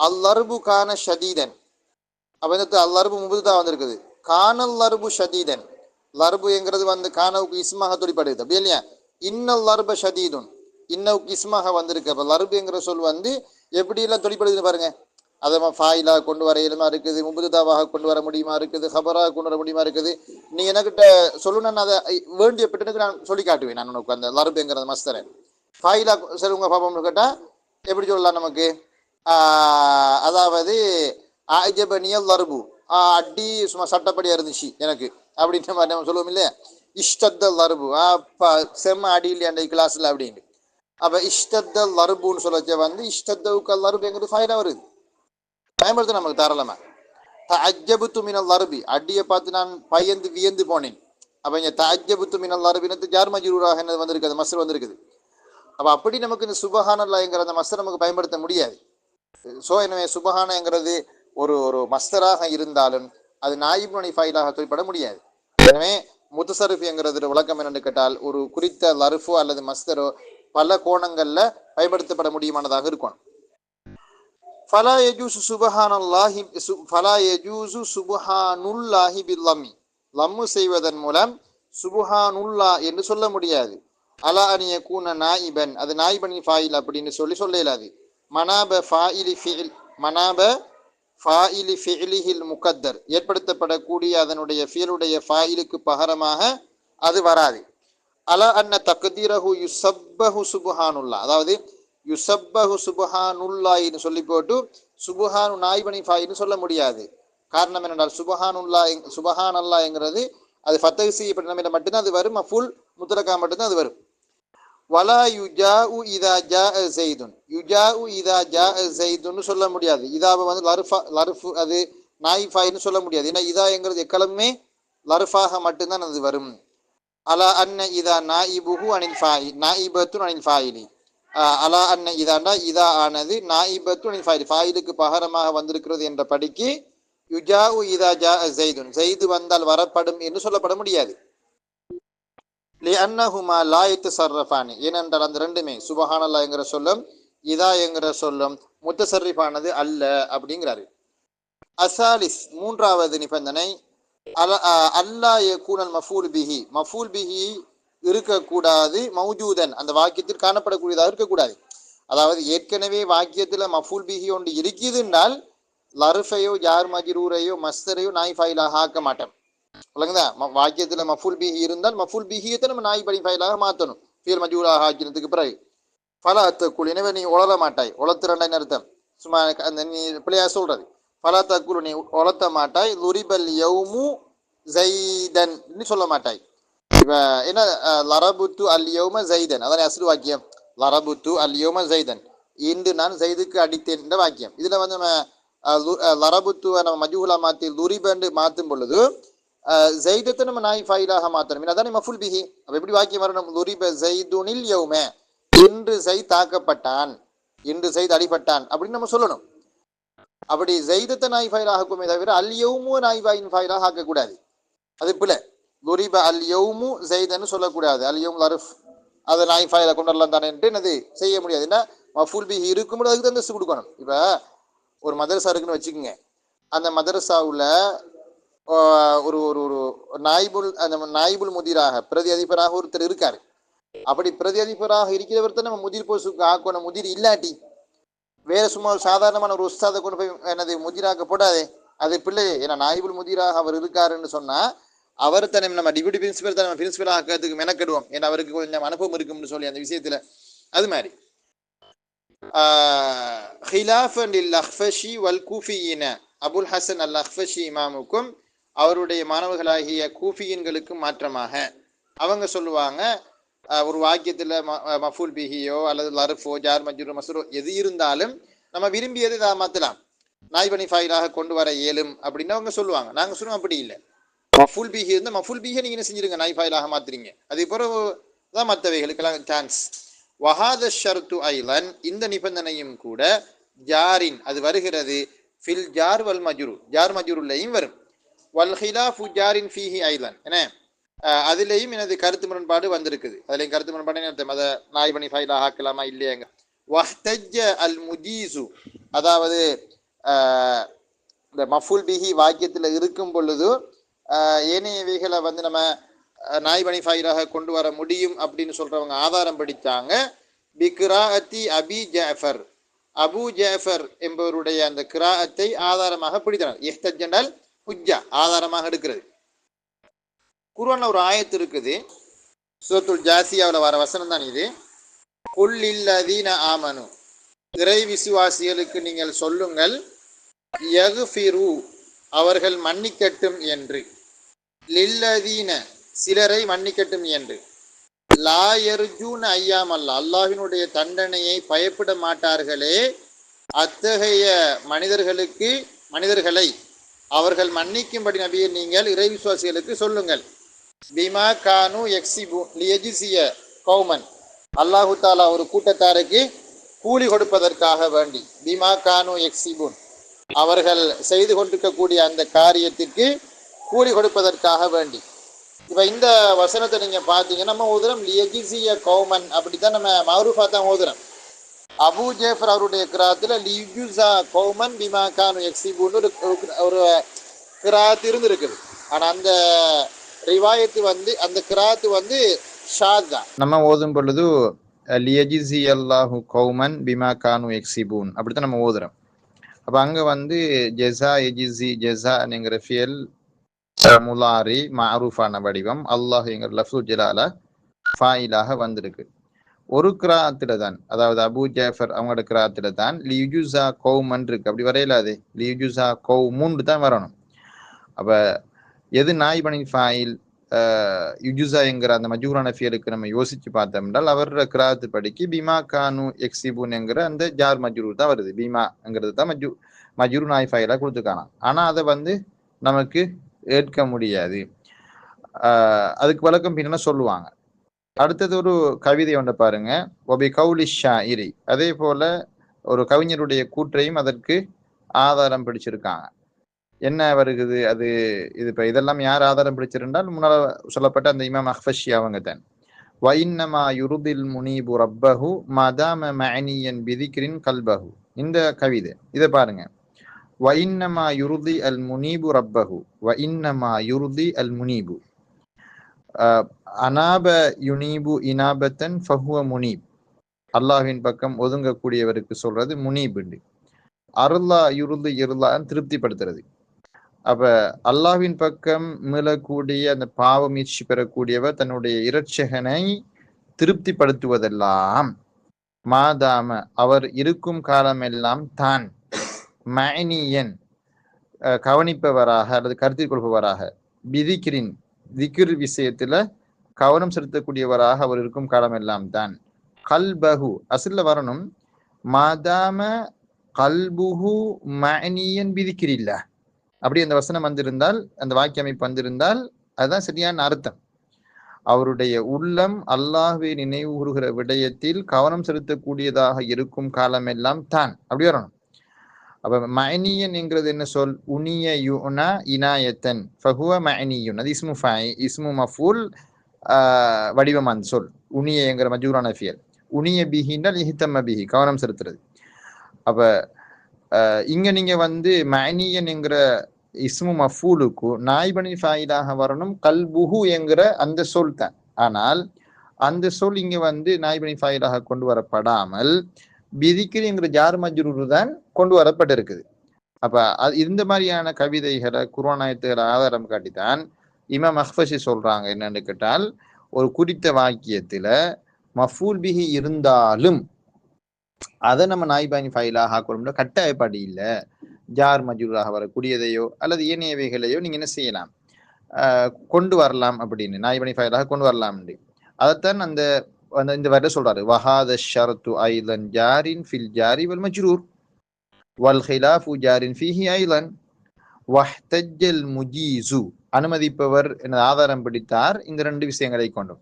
அல் லர்பு கான ஷதீதன், அப்ப இந்த அல் லர்பு முபுதா வந்திருக்குது. கானல் லர்பு ஷதீதன், லர்பு என்கிறது வந்து கானவுக்கு இஸ்மாக துடிப்படுது, அப்படி இல்லையா? இன்னல் லர்ப ஷதீதுன், இன்னவுக்கு இஸ்மாக வந்திருக்கு. அப்ப லர்பு என்கிற சொல் வந்து எப்படி எல்லாம் துடிப்படுதுன்னு பாருங்க. அதை ஃபாயிலா கொண்டு வர இயலுமா இருக்குது, முபுதாவாக கொண்டு வர முடியுமா இருக்குது, ஹபராக கொண்டு வர முடியுமா இருக்குது. நீ எனக்கிட்ட சொல்லணும்னு அதை வேண்டிய பெட்டனுக்கு நான் சொல்லி காட்டுவேன். நான் உனக்கு அந்த லர்புங்கிறது மஸ்தரை ஃபாயிலா சொல்லுங்க பாப்போம்னு கேட்டா எப்படி சொல்லலாம் நமக்கு? அதாவது ஆஜபனியல் லர்பு, அடி சும்மா சட்டப்படியா இருந்துச்சு எனக்கு அப்படின்ற மாதிரி நம்ம சொல்லுவோம் இல்லையா? இஷ்டத்தல் லர்பு, செம்ம அடி இல்லையா அந்த கிளாஸ்ல அப்படின்னு. அப்ப இஷ்டத்தல் லர்புன்னு சொல்லச்ச வந்து இஷ்டத்தவுக்கு லர்புங்கிறது ஃபாயிலா வருது, பயன்படுத்த நமக்கு தாராளமா. தஅஜ்ஜபுத்து மினல் லர்பி, அடியை பார்த்து நான் பயந்து வியந்து போனேன். அப்ப இங்க தஅஜ்ஜபுத்து மினல் லர்பினத்து ஜார் மஜ்ரூராக என்னது வந்திருக்குது, மஸ்ர் வந்திருக்குது. அப்போ அப்படி நமக்கு இந்த சுபஹானல்லாஹ்ங்கிற அந்த மஸ்தர் நமக்கு பயன்படுத்த முடியாது. ஸோ எனவே சுபஹானங்கிறது ஒரு ஒரு மஸ்தராக இருந்தாலும் அது நாயிபுனி ஃபைலாக தொழிற்பட முடியாது. எனவே முத்தசரிஃப் என்கிறது விளக்கம் என்னென்னு கேட்டால் ஒரு குறித்த லர்ஃபோ அல்லது மஸ்தரோ பல கோணங்கள்ல பயன்படுத்தப்பட முடியுமானதாக இருக்கும். ஃபலா யஜூசு சுபஹானல்லாஹி ஃபலா யஜூசு சுபஹானுல்லாஹி பில்லம்மி லம்மு செய்வதன் மூலம் சுபஹானுல்லா என்று சொல்ல முடியாது. அலா அனிய கூன நாயிபன் அது நாயிபனின் ஃபாயில் அப்படின்னு சொல்ல இயலாது. மனாப ஃபாயிலி ஃபிஇல் மனாப ஃபாயிலி ஃபிஇலிஹில் முகத்தர் ஏற்படுத்தப்படக்கூடிய அதனுடைய ஃபியலுடைய ஃபாயிலுக்கு பகரமாக அது வராது. அலா அன்ன தக்தீரஹு யுஸப்பஹு சுப்ஹானுல்லா அதாவது யுஸப்பஹு சுப்ஹானுல்லாஹ்னு சொல்லி போட்டு சுப்ஹானு நாயிபனி ஃபாயில்னு சொல்ல முடியாது. காரணம் என்னென்றால் சுப்ஹானல்லாஹ்ங்கிறது அது ஃபத்தஹ் செய்யப்பட்ட நிலைமையில மட்டும்தான் அது வரும். மஃபூல் முத்லகா மட்டும்தான் அது வரும். வலா யுஜாஉ இதா ஜாஅ ஸைதுன் யுஜாஉ இதா ஜாஅ ஸைதுன்னு சொல்ல முடியாது. இதாவை வந்து லர்ஃப் அது நாயிப் ஃபாயில்னு சொல்ல முடியாது. ஏன்னா இதாங்கிறது எக்களமே லர்ஃபாக மட்டும்தான் அது வரும். அலா அன்ன இதா நாயிபுஹு அனில் ஃபாயில் நாயிபத்துன் அனில் ஃபாயிலி அலா அன்ன இதாண்டா இதா ஆனது நாயிபத்துன் அனில் ஃபாயில் ஃபாயிலுக்கு பகரமாக வந்திருக்கிறது என்ற படிக்கு யுஜாஉ இதா ஜாஅ ஸைதுன் ஸைது வந்தால் வரப்படும் என்று சொல்லப்பட முடியாது. லிஅன்னஹுமா லா யத்தஸர்ரஃபானி ஏனென்றால் அந்த ரெண்டுமே சுபஹானல்லாஹ் என்கிற சொல்லும் இதா என்கிற சொல்லும் முத்தசர்ரிஃபானது அல்ல அப்படிங்கிறாரு. அசாலிஸ் மூன்றாவது நிபந்தனை அல்லா யகூனல் மஃபூல் பிஹி மஃபூல் பிஹி இருக்கக்கூடாது மௌஜூதன் அந்த வாக்கியத்தில் காணப்படக்கூடியதாக இருக்கக்கூடாது. அதாவது ஏற்கனவே வாக்கியத்தில் மஃபூல் பிஹி ஒன்று இருக்குது என்றால் லர்ஃபையோ ஜார் மஜ்ரூரையோ மஸ்தரையோ நாய் ஃபைலாக ஆக்க மாட்டோம். இல்லைங்களா? வாக்கியத்தில் மஃபூல் பிஹி இருந்தால் மஃபூல் பிஹியத்தை நம்ம நாய் பனி ஃபைலாக மாற்றணும் ஃபியல் மஜ்ரூராக ஆக்கினதுக்கு பிறகு. ஃபலா தக்குல் எனவே நீ உளர மாட்டாய் உளத்துறண்டான்னு அர்த்தம். சும்மா அந்த நீ பிள்ளையா சொல்றது ஃபலா தக்குல் நீ உளர்த்த மாட்டாய். லுரிபல் யௌமு ஜைதன் சொல்ல மாட்டாய். இப்போ என்ன லரபுத்து அல் யௌம ஜைதன் அதானே அஸ்லு வாக்கியம். லரபுத்து அல் யௌம ஜைதன் இன்று நான் ஜைதுக்கு அடித்தேன் என்ற வாக்கியம். இதில் வந்து நம்ம லரபுத்துவை நம்ம மஜ்ஹூலா மாற்றி லுரிபன்று மாற்றும் பொழுது ஜைதத்தை நம்ம நாய் ஃபைலாக மாற்றணும். அதானே மஃபூல் பிஹி. அப்போ எப்படி வாக்கியம் வரணும்? லுரிப ஜைதுனில் யௌம இன்று ஜைத் தாக்கப்பட்டான் இன்று ஜைத் அடிபட்டான் அப்படின்னு நம்ம சொல்லணும். அப்படி ஜைதத்தை நாய் ஃபைலாக ஆக்குமே தவிர அல் யௌமு நாய் ஃபைலாக ஆக்கக்கூடாது. அது பிள்ளை. லுரிப அல் யௌமு ஜைதன்னு சொல்லக்கூடாது. அல் யௌம் லர்ஃப் அதை நாய் ஃபைலை கொண்டரலாம் தானேன்ட்டு என்னது செய்ய முடியாது. ஏன்னா மஃபூல் பிஹி இருக்கும்போது அதுக்கு தான் தஸ்து கொடுக்கணும். இப்போ ஒரு மதரசா இருக்குன்னு வச்சுக்கோங்க. அந்த மதரசாவில் ஒரு ஒரு ஒரு நாயிபுல் அந்த நாயிபுல் முதிராக பிரதி அதிபராக ஒருத்தர் இருக்காரு. அப்படி பிரதி அதிபராக இருக்கிறவர் தான் நம்ம முதிர் போஸ்டுக்கு ஆக்கணும். முதிர் இல்லாட்டி வேற சும்மா சாதாரணமான ஒரு உஸ்தாதை கொண்டு போய் என்னது முதிராக்க போடாதே, அது பிள்ளை. ஏன்னா நாயிபுல் முதிராக அவர் இருக்காருன்னு சொன்னா அவர் தானே நம்ம டிப்யூட்டி பிரின்சிபல் தான் நம்ம பிரின்சிபல் ஆக்கிறதுக்கு மெனக்கெடுவோம். ஏன்னா அவருக்கு கொஞ்சம் அனுபவம் இருக்கும்னு சொல்லி அந்த விஷயத்துல. அது மாதிரி ஹிலாஃபன் லில் அஹ்ஃபஷி வல் கூஃபியின அபுல் ஹசன் அல் அஹ்ஃபஷி இமாமுக்கும் அவருடைய மாணவர்களாகிய கூஃபியின்களுக்கும் மாற்றமாக அவங்க சொல்லுவாங்க ஒரு வாக்கியத்தில் மஃபூல் பிஹியோ அல்லது லர்ஃபோ ஜார் மஜ்ரூர் மஸ்ரூ எது இருந்தாலும் நம்ம விரும்பியதை இதை மாற்றலாம், நாய் பனி ஃபைலாக கொண்டு வர இயலும் அப்படின்னு அவங்க சொல்லுவாங்க. நாங்கள் சொல்லுவோம் அப்படி இல்லை. மஃபூல் பிஹி இருந்தால் மஃபூல் பிஹியை நீங்கள் என்ன செஞ்சிருங்க நாய் ஃபைலாக மாற்றுறீங்க. அதே பிறகு தான் மற்றவைகளுக்கெல்லாம் சான்ஸ். வஹாத ஷர்த்து ஐலன் இந்த நிபந்தனையும் கூட ஜாரின் அது வருகிறது ஃபில் ஜார் வல் மஜ்ரூர் ஜார் மஜ்ரூர்லையும் வரும். வல் ஹிலாஃபு ஜாரின் ஃபீஹி ஐலன் என்ன அதுலேயும் எனது கருத்து முரண்பாடு வந்திருக்குது. அதுலேயும் கருத்து முரண்பாடு அர்த்தம் அதை நாய் பனி ஃபைலாக ஆக்கலாமா இல்லையாங்க. வஹ்தஜ்ஜ அல் முஜீசு அதாவது இந்த மஃபூல் பிஹி வாக்கியத்தில் இருக்கும் பொழுது ஏனையவைகளை வந்து நம்ம நாய் பனி ஃபைலாக கொண்டு வர முடியும் அப்படின்னு சொல்றவங்க ஆதாரம் படித்தாங்க. பிக்ராஅத்தி அபி ஜாஃபர் அபு ஜாஃபர் என்பவருடைய அந்த கிராஅத்தை ஆதாரமாக பிடித்தனர். இஹ்தஜ்ஜல் ஹுஜ்ஜா ஆதாரமாக எடுக்கிறது. குர்ஆன்ல ஒரு ஆயத்து இருக்குது, சூரத்துல் ஜாசியாவில் வர வசனம் தான் இது. குல் லில்லதீன ஆமனு இறை விசுவாசிகளுக்கு நீங்கள் சொல்லுங்கள், யக்ஃபிரு அவர்கள் மன்னிக்கட்டும் என்று, லில்லதீன சிலரை மன்னிக்கட்டும் என்று, லா யர்ஜூன ஐயாம் அல்லா அல்லாஹ்வினுடைய தண்டனையை பயப்பட மாட்டார்களே அத்தகைய மனிதர்களை அவர்கள் மன்னிக்கும்படி நபியை நீங்கள் இறை விசுவாசிகளுக்கு சொல்லுங்கள். பிமா கானு யக்ஸிபு லியஜ்ஸிய கௌமன் அல்லாஹு தாலா ஒரு கூட்டத்தாருக்கு கூலி கொடுப்பதற்காக வேண்டி, பிமா கானு எக்ஸிபுன், அவர்கள் செய்து கொண்டிருக்கக்கூடிய அந்த காரியத்திற்கு கூலி கொடுப்பதற்காக வேண்டி. இப்போ இந்த வசனத்தை நீங்க பார்த்தீங்கன்னா நம்ம ஓதுறோம் லியஜிசிய கௌமன், அப்படித்தான் நம்ம மௌரூஃபா தான் ஓதுறோம். அபு ஜேஃபர் அவருடைய கிராத்துல லியுசா கௌமன் பிமா கானு எக்ஸிபுன்னு ஒரு கிராத் இருந்திருக்குது. ஆனா அந்த ரிவாயத்து வந்து அந்த கிராத்து வந்து ஷாத் தான். நம்ம ஓதும் பொழுது லியஜிசி அல்லாஹு கௌமன் பிமா கானு எக்ஸிபூன் அப்படித்தான் நம்ம ஓதுறோம். அப்ப அங்க வந்து ஜெசா எஜிசி ஜெசாங்கிற ஃபியல் முலாரி மாரூஃபான வடிவம், அல்லாஹ்ங்கிற லஃப்து ஜலால ஃபாயிலாக வந்திருக்கு. ஒரு கிராத்துல தான், அதாவது அபு ஜாஃபர் அவங்களோட கிராத்துல தான் லியுஜா கௌமன் இருக்கு. அப்படி வரையிலாது, லியுஜா கௌமுன் தான் வரணும். அப்ப எது நாய்பனின் ஃபாயில் யுஜுசா என்கிற அந்த மஜூரான ஃபியலுக்கு நம்ம யோசிச்சு பார்த்தோம் என்றால் அவரோட கிராத்து படிக்கு பீமா கானு எக்ஸிபுன் என்கிற அந்த ஜார் மஜூர் தான் வருது. பீமாங்கிறது தான் மஜூர் நாய் ஃபாயிலாக கொடுத்துக்கானா. ஆனா அதை வந்து நமக்கு ஏற்க முடியாது. அதுக்கு வழக்கம் பின்னா சொல்லுவாங்க. அடுத்தது ஒரு கவிதை ஒன்றை பாருங்க, ஒபி கௌலி ஷாயிரி, அதே போல ஒரு கவிஞருடைய கூற்றையும் அதற்கு ஆதாரம் பிடிச்சிருக்காங்க. என்ன வருகுது அது? இது இப்போ இதெல்லாம் யார் ஆதாரம் பிடிச்சிருந்தால் முன்னால் சொல்லப்பட்ட அந்த இமாம் அஹ்ஃபஷி அவங்க தான். வைன்னமா யுருதில் முனீபு ரப்பஹு மதாம மஅனியன் பிதிக்ரின் கல்பஹு. இந்த கவிதை இதை பாருங்க. வைன்னமா யுருதி அல் முனீபு ரப்பஹு வைன்னமா யுருதி அல் முனீபு அனாப யுனீபு இனாபத்தன் ஃபஹுவ முனீப். அல்லாஹ்வின் பக்கம் ஒதுங்கக்கூடியவருக்கு சொல்றது முனீப். அருளா யுருது இருளான்னு திருப்திப்படுத்துறது. அப்ப அல்லாஹ்வின் பக்கம் மீளக்கூடிய அந்த பாவ மீட்சி பெறக்கூடியவர் தன்னுடைய இரட்சகனை திருப்திப்படுத்துவதெல்லாம் மாதாம அவர் இருக்கும் காலமெல்லாம் தான் மஅனியன் கவனிப்பவராக அல்லது கருத்தில் கொள்பவராக, பிதிக்கிரின் திக்ர் விஷயத்துல கவனம் செலுத்தக்கூடியவராக அவர் இருக்கும் காலமெல்லாம் தான், கல்பஹு அசில்ல வரணும் மாதாம கல்புஹு மஅனியன் பிதிக்கிரில்லா. அப்படி அந்த வசனம் வந்திருந்தால், அந்த வாக்கிய அமைப்பு வந்திருந்தால் அதுதான் சரியான அர்த்தம். அவருடைய உள்ளம் அல்லாஹ்வை நினைவு கூறுகிற விடயத்தில் கவனம் செலுத்தக்கூடியதாக இருக்கும் காலமெல்லாம் தான், அப்படி வரணும். அப்ப மஅனியன் என்கிறது என்ன சொல்? உனிய யுனா இனாயத்தன் ஃபஹுவ மஅனியுன். அது இஸ்மு மஃபூல் வடிவம் அந்த சொல். உனிய என்கிற மஜூரான ஃபியல். உனிய பிஹினால் இஹ்தம்ம பிஹி, கவனம் செலுத்துறது. அப்ப இங்க நீங்க வந்து மஅனியன் என்கிற இஸ்மு மஃபூலுக்கு நாய்பனி ஃபாயிலாக வரணும் கல்புஹு என்கிற அந்த சொல் தான். ஆனால் அந்த சொல் இங்க வந்து நாய்பனி ஃபாயிலாக கொண்டு வரப்படாமல் பிதிக்கிரி என்கிற ஜார் மஜ்ரூர் தான் கொண்டு வரப்பட்டிருக்குது. அப்ப இந்த மாதிரியான கவிதைகளை குர்ஆனாயத்துகளை ஆதாரம் காட்டித்தான் இமாம் அஹ்ஃபஷி சொல்றாங்க. என்னன்னு கேட்டால், ஒரு குறித்த வாக்கியத்துல மஃபூல் பிஹி இருந்தாலும் அதை நம்ம நாய்பானி ஃபைலாக ஆக்கணும்னா கட்டாயப்பாடு இல்லை. ஜார் மஜூராக வரக்கூடியதையோ அல்லது ஏனையவைகளையோ நீங்க என்ன செய்யலாம், கொண்டு வரலாம். அப்படின்னு நாய்பானி ஃபைலாக கொண்டு வரலாம். அதைத்தான் அந்த இந்த வரை சொல்றாரு, வஹாத ஷர்து ஐலன் ஜாரின் ஃபில் ஜாரி வல் மஜ்ரூர் வல் ஹிலாஃபு ஜாரின் ஃபீஹி ஐலன் வஹ்தஜ்ஜல் முஜீசு. அனுமதிப்பவர் என ஆதாரம் பிடித்தார் இந்த ரெண்டு விஷயங்களை கொண்டும்.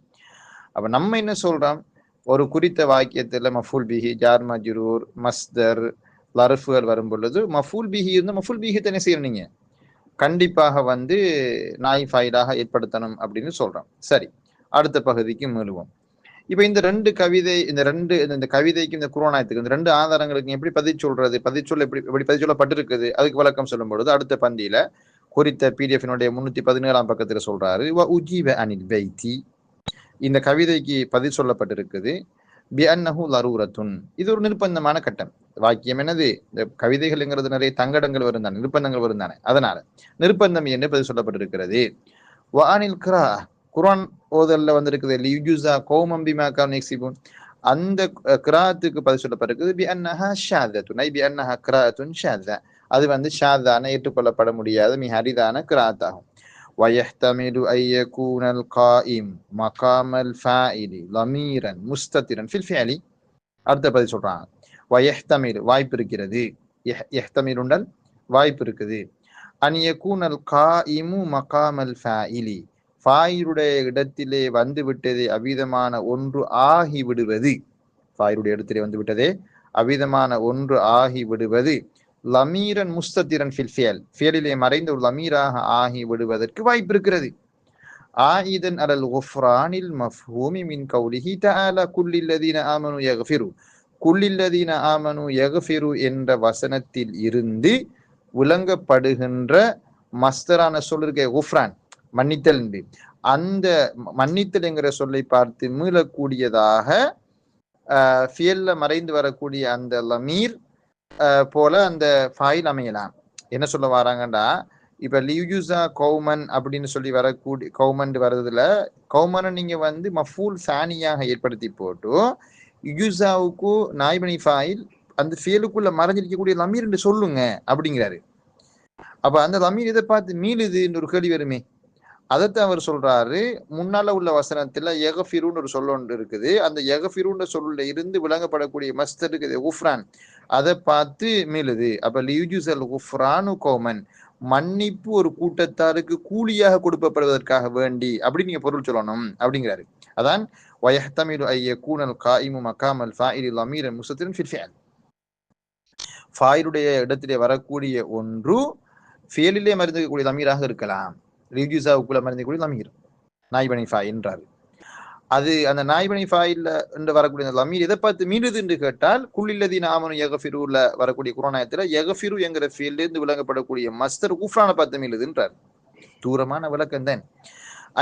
அப்ப நம்ம என்ன சொல்றோம், ஒரு குறித்த வாக்கியத்துல மஃபூல் பிஹி ஜார் மஜ்ரூர் மஸ்தர் லர்ஃபுகள் வரும் பொழுது மஃபூல் பிஹி இருந்து மஃபூல் பிஹி தானே செய்யணும், நீங்க கண்டிப்பாக வந்து நாய் ஃபைலாக ஏற்படுத்தணும் அப்படின்னு சொல்றோம். சரி, அடுத்த பகுதிக்கு மீளுவோம். இப்ப இந்த ரெண்டு கவிதை, இந்த கவிதைக்கு இந்த குர்ஆனாயத்துக்கு இந்த ரெண்டு ஆதாரங்களுக்கு எப்படி பதில் சொல்றது, பதிச்சொல் எப்படி பதில் சொல்லப்பட்டிருக்குது, அதுக்கு விளக்கம் சொல்லும் பொழுது அடுத்த பந்தியில குறித்த பிடிஎஃபினுடைய 317ஆம் பக்கத்துல சொல்றாரு, வ உஜீப அனில் பைத்தி, இந்த கவிதைக்கு பதில் சொல்லப்பட்டிருக்குது பிஅன்னஹு லரூரத்துன், இது ஒரு நிர்பந்தமான கட்டம். வாக்கியம் என்னது, இந்த கவிதைகள்ங்கிறது நிறைய தங்கடங்கள் வரும் தானே, நிர்பந்தங்கள் வரும் தானே, அதனால நிர்பந்தம் என்று பதில் சொல்லப்பட்டிருக்கிறது. வ அனில் கிரா, குர்ஆன் ஓதல்ல வந்திருக்குது லியுஜா கௌமம் பிமா கானு யக்ஸிபூன், அந்த கிராத்துக்கு பதில் சொல்லப்பட்டிருக்குது பிஅன்னஹா ஷாதத்துன், ஐ பிஅன்னஹா கிராத்துன் ஷாதா, அது வந்து ஷாதான ஏற்றுக்கொள்ளப்பட முடியாத மிக அரிதான கிராத் ஆகும். ويحتمل أن يكون القائم مقام الفاعل ضميرا مستترا في الفعل. அடுத்த பதில் சொல்றாங்க, வயஹ்தமில் வாய்ப்பு இருக்கிறது, யஹ்தமிலுண்டல் வாய்ப்பு இருக்குது, அன் யகூனல் காயிமு மகாமல் ஃபாயிலி ஃபாயிலுடைய இடத்திலே வந்து விட்டதே அவ்விதமான ஒன்று ஆகி விடுவது, ஃபாயிலுடைய இடத்திலே வந்து விட்டதே அவ்விதமான ஒன்று ஆகி விடுவது லமீரன் முஸ்தத்திரன் ஃபில் ஃபியல், ஃபியலிலே மறைந்த ஒரு லமீராக ஆகி விடுவதற்கு வாய்ப்பு இருக்கிறது. ஆயிதன் அலல் குஃப்ரானில் மஃஹூமி மின் கௌலிஹி தஆலா குல்லில்லதீன ஆமனு யக்ஃபிரு, குல்லில்லதீன ஆமனு யக்ஃபிரு என்ற வசனத்தில் இருந்து விளங்கப்படுகின்ற மஸ்தரான சொல் இருக்க குஃப்ரான் மன்னித்தல் என்று, அந்த மன்னித்தல் என்கிற சொல்லை பார்த்து மீளக்கூடியதாக ஃபியல்ல மறைந்து வரக்கூடிய அந்த லமீர் போல அந்த ஃபாயில் அமையலாம். என்ன சொல்ல வராங்கண்டா, இப்ப லியூஜா கௌமன் அப்படின்னு சொல்லி வரக்கூடிய கௌமன் வர்றதுல கௌமனை நீங்க வந்து மஃபூல் சானியாக ஏற்படுத்தி போட்டு யுசாவுக்கு நாய்பனி ஃபாயில் அந்த ஃபியலுக்குள்ள மறைஞ்சிருக்கக்கூடிய லமீர் என்று சொல்லுங்க அப்படிங்கிறாரு. அப்ப அந்த லமீர் இதை பார்த்து மீளுதுன்னு ஒரு கேள்வி வருமே, அதைத்தான் அவர் சொல்றாரு. முன்னால உள்ள வசனத்துல யகஃபிருன்னு ஒரு சொல் ஒன்று இருக்குது, அந்த யகஃபிருன்ற சொல்ல இருந்து விளங்கப்படக்கூடிய மஸ்தர் இருக்குது குஃப்ரான், அதை பார்த்து மீளுது. அப்ப லியூஜுசல் குஃப்ரானு கோமன், மன்னிப்பு ஒரு கூட்டத்தாருக்கு கூலியாக கொடுக்கப்படுவதற்காக வேண்டி அப்படி நீங்க பொருள் சொல்லணும் அப்படிங்கிறாரு. அதான் வயஹ்தமிலு ஐ யகூனல் காயிமு மகாமல் ஃபாயிலி லமீரன் முஸ்தத்திரன் ஃபில் ஃபிஅல், ஃபாயிலுடைய இடத்திலே வரக்கூடிய ஒன்று ஃபியலிலே மறைந்திருக்கக்கூடிய லமீராக இருக்கலாம். ரியூஜாவுக்குள்ள மறைந்திருக்கக்கூடிய லமீர் நாய்பனி ஃபாயில் என்றார். அது அந்த நாய்பனி ஃபாயில்ல என்று வரக்கூடிய லமீர் எதை பார்த்து மீறுது என்று கேட்டால் குல்லில்லதீன ஆமனு யக்ஃபிருல வரக்கூடிய குர்ஆனத்துல யக்ஃபிரு என்கிற ஃபியலிலிருந்து விளங்கப்படக்கூடிய மஸ்தர் குஃப்ரானை பார்த்து மீறுது என்றார். தூரமான விளக்கம் தான்.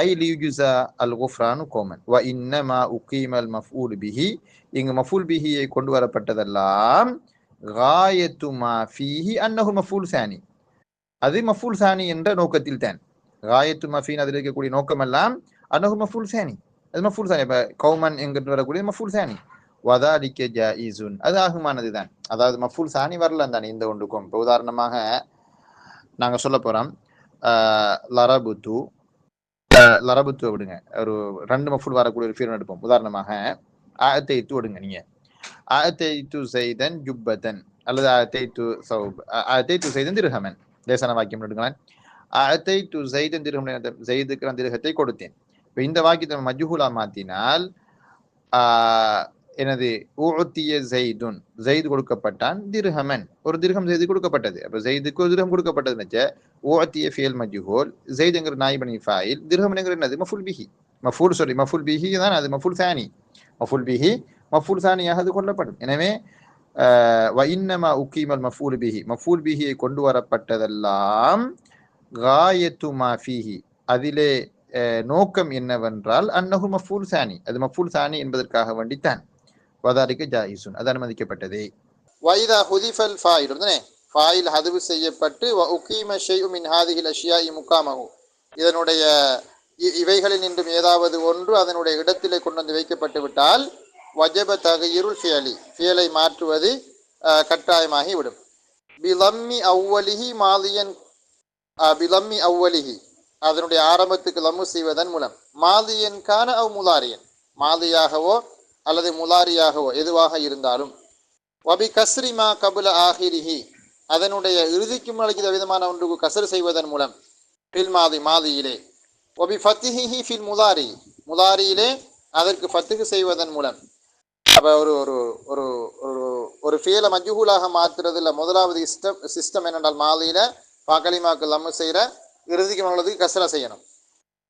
ஐ லியூஜா அல் குஃப்ரானு கோமன் வ இன்னமா உகீமல் மஃஊல் பிஹி, இங்கு மஃஊல் பிஹியை கொண்டு வரப்பட்டதெல்லாம் காயத்து மா ஃபீஹி அன்னஹு மஃஊல் சானி, அது மஃஊல் சானி என்ற நோக்கத்தில் தான். காயத்து மா ஃபீன் அதில் இருக்கக்கூடிய நோக்கமெல்லாம் அன்னஹு மஃஊல் சானி, அது மஃஊல் சானி. இப்ப கௌமன் என்கிட்டு வரக்கூடிய மஃஊல் சானி வதாலிக்க ஜாயிசுன், அது ஆகுமானது தான். அதாவது மஃஊல் சானி வரலாம் தானே இந்த ஒன்றுக்கும். இப்போ உதாரணமாக நாங்க சொல்ல போறோம் லரபுத்து, லரபுத்து விடுங்க, ஒரு ரெண்டு மஃஊல் வரக்கூடிய ஒரு ஃபீல் எடுப்போம். உதாரணமாக ஆத்தைத்து விடுங்க, நீங்க ஆத்தைத்து சைதன் ஜுப்பதன் அல்லது ஆத்தைத்து சௌப், ஆத்தைத்து சைதன் திர்ஹமன், லேசான வாக்கியம் எடுங்களேன். ஆத்தைத்து சைதன் திர்ஹமன், சைதுக்கு நான் திர்ஹத்தை கொடுத்தேன். இப்போ இந்த வாக்கியத்தை மஜ்ஹூலா மாத்தினால் எனது ஊத்திய ஜெய்துன், ஜெய்து கொடுக்கப்பட்டான், திர்ஹமன் ஒரு திர்ஹம் ஜெய்து கொடுக்கப்பட்டது. அப்ப ஜெய்துக்கு ஒரு திர்ஹம் கொடுக்கப்பட்டது. ஊத்திய ஃபியல் மஜ்ஹூல், ஜெய்துங்கிற நாயிபனி ஃபாயில், திர்ஹம்ங்கிற என்னது மஃபூல் பிஹி, மஃபூல் பிஹி தான், அது மஃபூல் சானி, மஃபூல் பிஹி மஃபூல் சானியாக அது கொள்ளப்படும். எனவே வ இன்னமா உகீமல் மஃபூல் பிஹி, மஃபூல் பிஹியை கொண்டு வரப்பட்டதெல்லாம் காயத்து மா ஃபீஹி, அதிலே நோக்கம் என்னவென்றால் அன்னஹு மஃபூல் சானி, அது மஃபூல் சானி என்பதற்காக வேண்டித்தான். வதாலிக ஜாயிசுன், அது அனுமதிக்கப்பட்டது. வைதா ஹுதிஃபல் ஃபாயில், ஃபாயில் ஹதுவு செய்யப்பட்டு வ உகீம ஷைஉ மின் ஹாதிஹில் அஷ்யாஇ முகாமஹு, இதனுடைய இவைகளில் நின்றும் ஏதாவது ஒன்று அதனுடைய இடத்திலே கொண்டு வந்து வைக்கப்பட்டு விட்டால் வஜப தகயிருல் ஃபியலி, ஃபியலை மாற்றுவது கட்டாயமாகி விடும். பிலம்மி அவ்வலிஹி மாலியன், பிலம்மி அவ்வலிஹி அதனுடைய ஆரம்பத்துக்கு லம்மு செய்வதன் மூலம், மாலியன் கான அவ் முலாரியன், மாலியாகவோ அல்லது முலாரியாகவோ எதுவாக இருந்தாலும், வபி கஸ்ரிமா கபுல ஆஹிரிஹி அதனுடைய இறுதிக்கு முன்னாடி விதமான ஒன்றுக்கு கசர் செய்வதன் மூலம், ஃபில் மாதி மாதியிலே, வபி ஃபத்திஹி ஃபில் முலாரி முலாரியிலே அதற்கு ஃபத்துகு செய்வதன் மூலம். அப்போ ஒரு ஒரு ஒரு ஒரு ஃபியலை மஜ்ஹூலாக மாற்றுறதுல முதலாவது சிஸ்டம் என்னென்றால் மாதியில பாக்கலிமாக்கு லம்மு செய்கிற, இறுதிக்கு முன்னதுக்கு கசரா செய்யணும்.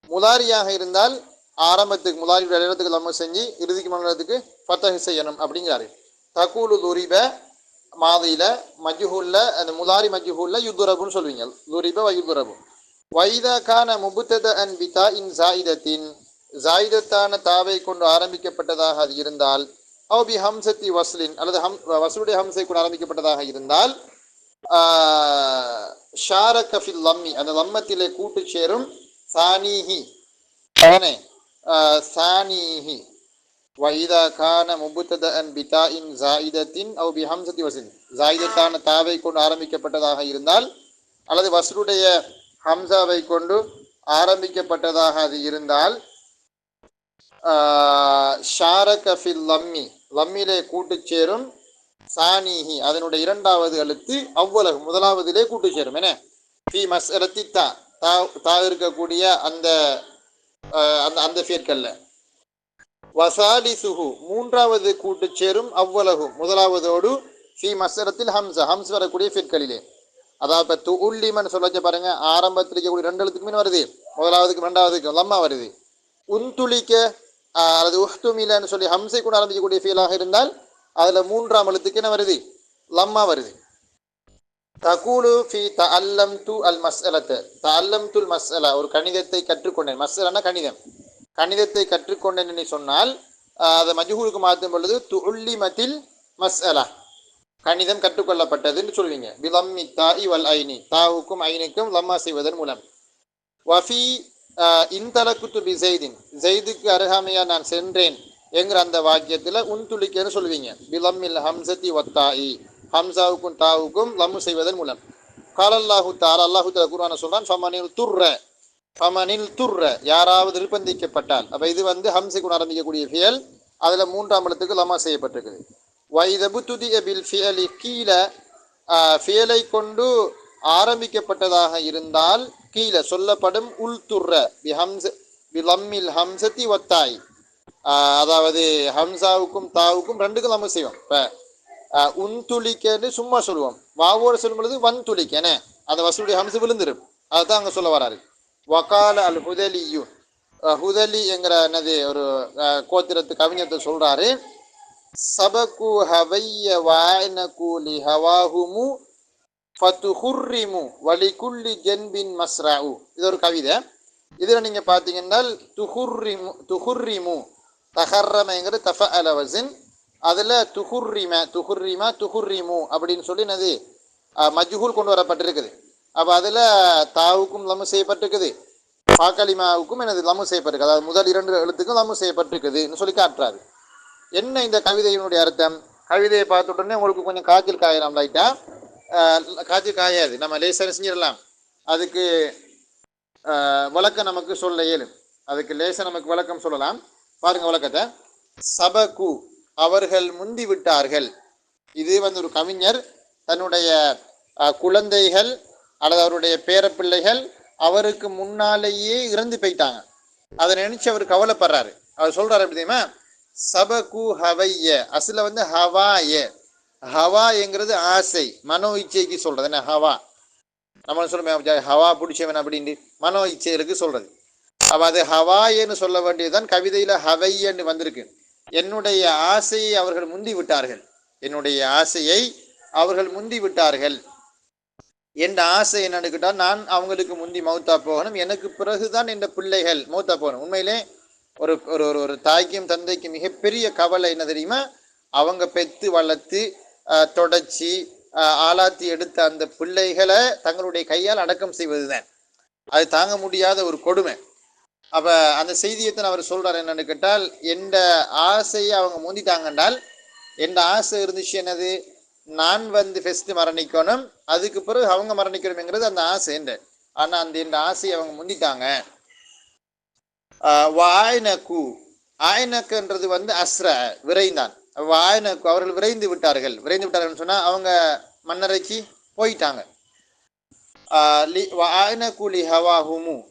முலாரியாக இருந்தால் ஆரம்பத்துக்கு முலாரியோட இடத்துக்கு லம்மு செஞ்சு இறுதிக்கு முன்னதுக்கு ஃபத்தஹு செய்யணும் அப்படிங்கிறாரு. தகூலு துரிப மாதியில மஜ்ஹூல்ல, அந்த முலாரி மஜ்ஹூல்ல யுதுரபுன்னு சொல்லுவீங்க, துரிப வ யுதுரபு. வைதா கான முபுத்ததன் பிதா இன் ஜாயிதத்தின், ஜாயிதத்தான தாவை கொண்டு ஆரம்பிக்கப்பட்டதாக அது இருந்தால், அவ் பி ஹம்சத்தி வஸ்லின் அல்லது வஸ்லுடைய ஹம்சை கொண்டு ஆரம்பிக்கப்பட்டதாக இருந்தால், ஷாரக ஃபில் லம்மி அந்த லம்மத்திலே கூட்டு சேரும், சானிஹி சானிஹி. வைதா கான முபுத்ததன் பிதா இன் ஜாயிதத்தின் அவ் பி ஹம்சத்தி வஸ்லின், ஜாயிதத்தான தாவை கொண்டு ஆரம்பிக்கப்பட்டதாக இருந்தால் அல்லது வஸ்லுடைய ஹம்சாவை கொண்டு ஆரம்பிக்கப்பட்டதாக அது இருந்தால், ஷாரக ஃபில் லம்மி லம்மிலே கூட்டு சேரும், சானிஹி அதனுடைய இரண்டாவது எழுத்து அவ்வளவு முதலாவதிலே கூட்டு சேரும். என்ன ஃபி மஸ்அலத்தி தா, தா இருக்கக்கூடிய அந்த அந்த அந்த ஃபேற்கல்ல. வசாலிசுஹு மூன்றாவது கூட்டு சேரும் அவ்வளகு முதலாவதோடு ஃபி மஸ்ரத்தில் ஹம்சா ஹம்ஸ் வரக்கூடிய ஃபேற்களிலே. அதாவது இப்போ துல்லிமன் சொல்ல வச்ச பாருங்க, ஆரம்பத்தில் இருக்கக்கூடிய ரெண்டு எழுத்துக்கு மீன் வருது, முதலாவதுக்கு ரெண்டாவதுக்கு லம்மா வருது. உந்துளிக்க அல்லது உஹ்துமிலன்னு சொல்லி ஹம்சை கூட ஆரம்பிக்கக்கூடிய ஃபீலாக இருந்தால் அதில் மூன்றாம் எழுத்துக்கு என்ன வருது, லம்மா வருது. தகூலு ஃபி தஅல்லம் து அல் மஸ்அலத் தஅல்லம் துல் மஸ்அலா ஒரு கணிதத்தை கற்றுக்கொண்டேன். மஸ்அலானா கணிதம், கணிதத்தை கற்றுக்கொண்டேன் என்று சொன்னால் அதை மஜ்ஹூலுக்கு மாற்றும் பொழுது துல்லிமத்தில் மஸ்அலா கணிதம் கற்றுக்கொள்ளப்பட்டதுன்னு சொல்வீங்க. பிலம்மி தாஇ வல் ஐனி தாவுக்கும் ஐனுக்கும் லம்மா செய்வதன் மூலம். வஃபி இன்தலக்குத்து பி ஜெய்தின் ஜெய்துக்கு அருகாமையா நான் சென்றேன் என்கிற அந்த வாக்கியத்தில் உன்துளிக்கன்னு சொல்லுவீங்க. பிலம்மில் ஹம்சத்தி வத்தாஇ ஹம்சாவுக்கும் தாவுக்கும் லம்மு செய்வதன் மூலம். காலல்லாஹு தாலா அல்லாஹு தாலா குர்ஆன சொல்றான், ஃபமனில் துர்ர யாராவது நிர்பந்திக்கப்பட்டால். அப்போ இது ஹம்சை கூட ஆரம்பிக்கக்கூடிய ஃபியல், அதில் மூன்றாம் எழுத்துக்கு லம்மா செய்யப்பட்டிருக்குது. வைதபுத்துதிய பில் ஃபியலி கீழே ஃபியலை கொண்டு ஆரம்பிக்கப்பட்டதாக இருந்தால் கீழே சொல்லப்படும் உள் துர்ர பிலம்மில் ஹம்சத்தி வத்தாய், அதாவது ஹம்சாவுக்கும் தாவுக்கும் ரெண்டுக்கும் நம்ம செய்வோம். இப்போ உன்துளிக்கன்னு சும்மா சொல்லுவோம், வாவோடு சொல்லும் பொழுது வன் துளிக்கன்னு அந்த வசூலுடைய ஹம்சு விழுந்துடும். அதுதான் அங்கே சொல்ல வராரு. வகால அல் ஹுதலியு ஹுதலி என்கிற என்னது ஒரு கோத்திரத்து கவிஞத்தை சொல்றாரு. சபகு ஹவைய வாய்னகு லி ஹவாஹுமு ஃபதுஹுர்ரிமு வலிகுல்லி ஜன்பின் மஸ்ரஉ. இது ஒரு கவிதை. இதில் நீங்கள் பார்த்தீங்கன்னா துஹுர்ரிமு தஹர்ரமங்கிறது தஃஅல வஸன், அதில் துஹுர்ரிமு அப்படின்னு சொல்லி என்னது மஜ்ஹூல் கொண்டு வரப்பட்டிருக்குது. அப்போ அதில் தாவுக்கும் லம்மு செய்யப்பட்டிருக்குது, பாக்கலிமாவுக்கும் எனது லம்மு செய்யப்பட்டிருக்கு, அதாவது முதல் இரண்டு எழுத்துக்கும் லம்மு செய்யப்பட்டிருக்குதுன்னு சொல்லி காட்டுறாரு. என்ன இந்த கவிதையினுடைய அர்த்தம்? கவிதையை பார்த்த உடனே உங்களுக்கு கொஞ்சம் காய்ச்சல் காயலாம், லைட்டா காய்ச்சல் காயாது, நம்ம லேசர் செஞ்சிடலாம். அதுக்கு விளக்கம் நமக்கு சொல்ல இயலும், அதுக்கு லேசர் நமக்கு விளக்கம் சொல்லலாம். பாருங்க விளக்கத்தை. சபகு அவர்கள் முந்தி விட்டார்கள். இது ஒரு கவிஞர் தன்னுடைய குழந்தைகள் அல்லது அவருடைய பேரப்பிள்ளைகள் அவருக்கு முன்னாலேயே இறந்து போயிட்டாங்க. அதை நினைச்சு அவர் கவலைப்படுறாரு. அவர் சொல்றாரு எப்படி தெரியுமா? சபகு ஹவைய அசுல ஹவாய, ஹவாங்கிறது ஆசை, மனோ இச்சைக்கு சொல்றது. என்ன ஹவா, நம்ம சொல்லுமே ஹவா பிடிச்சவன் அப்படின்ட்டு மனோ இச்சைகளுக்கு சொல்றது. அப்ப அது ஹவாயன்னு சொல்ல வேண்டியதுதான். கவிதையில ஹவையன்னு வந்திருக்கு. என்னுடைய ஆசையை அவர்கள் முந்தி விட்டார்கள், என்னுடைய ஆசையை அவர்கள் முந்தி விட்டார்கள். என் ஆசை என்னன்னு கேட்டால், நான் அவங்களுக்கு முந்தி மௌத்தா போகணும், எனக்கு பிறகுதான் என் பிள்ளைகள் மௌத்தா போகணும். உண்மையிலே ஒரு ஒரு ஒரு தாய்க்கும் தந்தைக்கும் மிகப்பெரிய கவலை என்ன தெரியுமா? அவங்க பெத்து வளர்த்து தொடச்சி ஆளாத்தி எடுத்த அந்த பிள்ளைகளை தங்களுடைய கையால் அடக்கம் செய்வதுதான். அது தாங்க முடியாத ஒரு கொடுமை. அப்ப அந்த செய்தியத்தை அவர் சொல்றாரு என்னன்னு கேட்டால், எந்த ஆசையை அவங்க முந்திட்டாங்கன்றால், எந்த ஆசை இருந்துச்சு என்னது, நான் ஃபெஸ்ட் மரணிக்கணும், அதுக்கு பிறகு அவங்க மரணிக்கணும்ங்கிறது அந்த ஆசை என்ற. ஆனா அந்த எந்த ஆசையை அவங்க முந்திட்டாங்க. வாய்னக்கு ஆய்னக்குன்றது அஸ்ர விரைந்தான். வாய்னக்கு அவர்கள் விரைந்து விட்டார்கள். விரைந்து விட்டார்கள் சொன்னா அவங்க மன்னரைக்கு போயிட்டாங்க.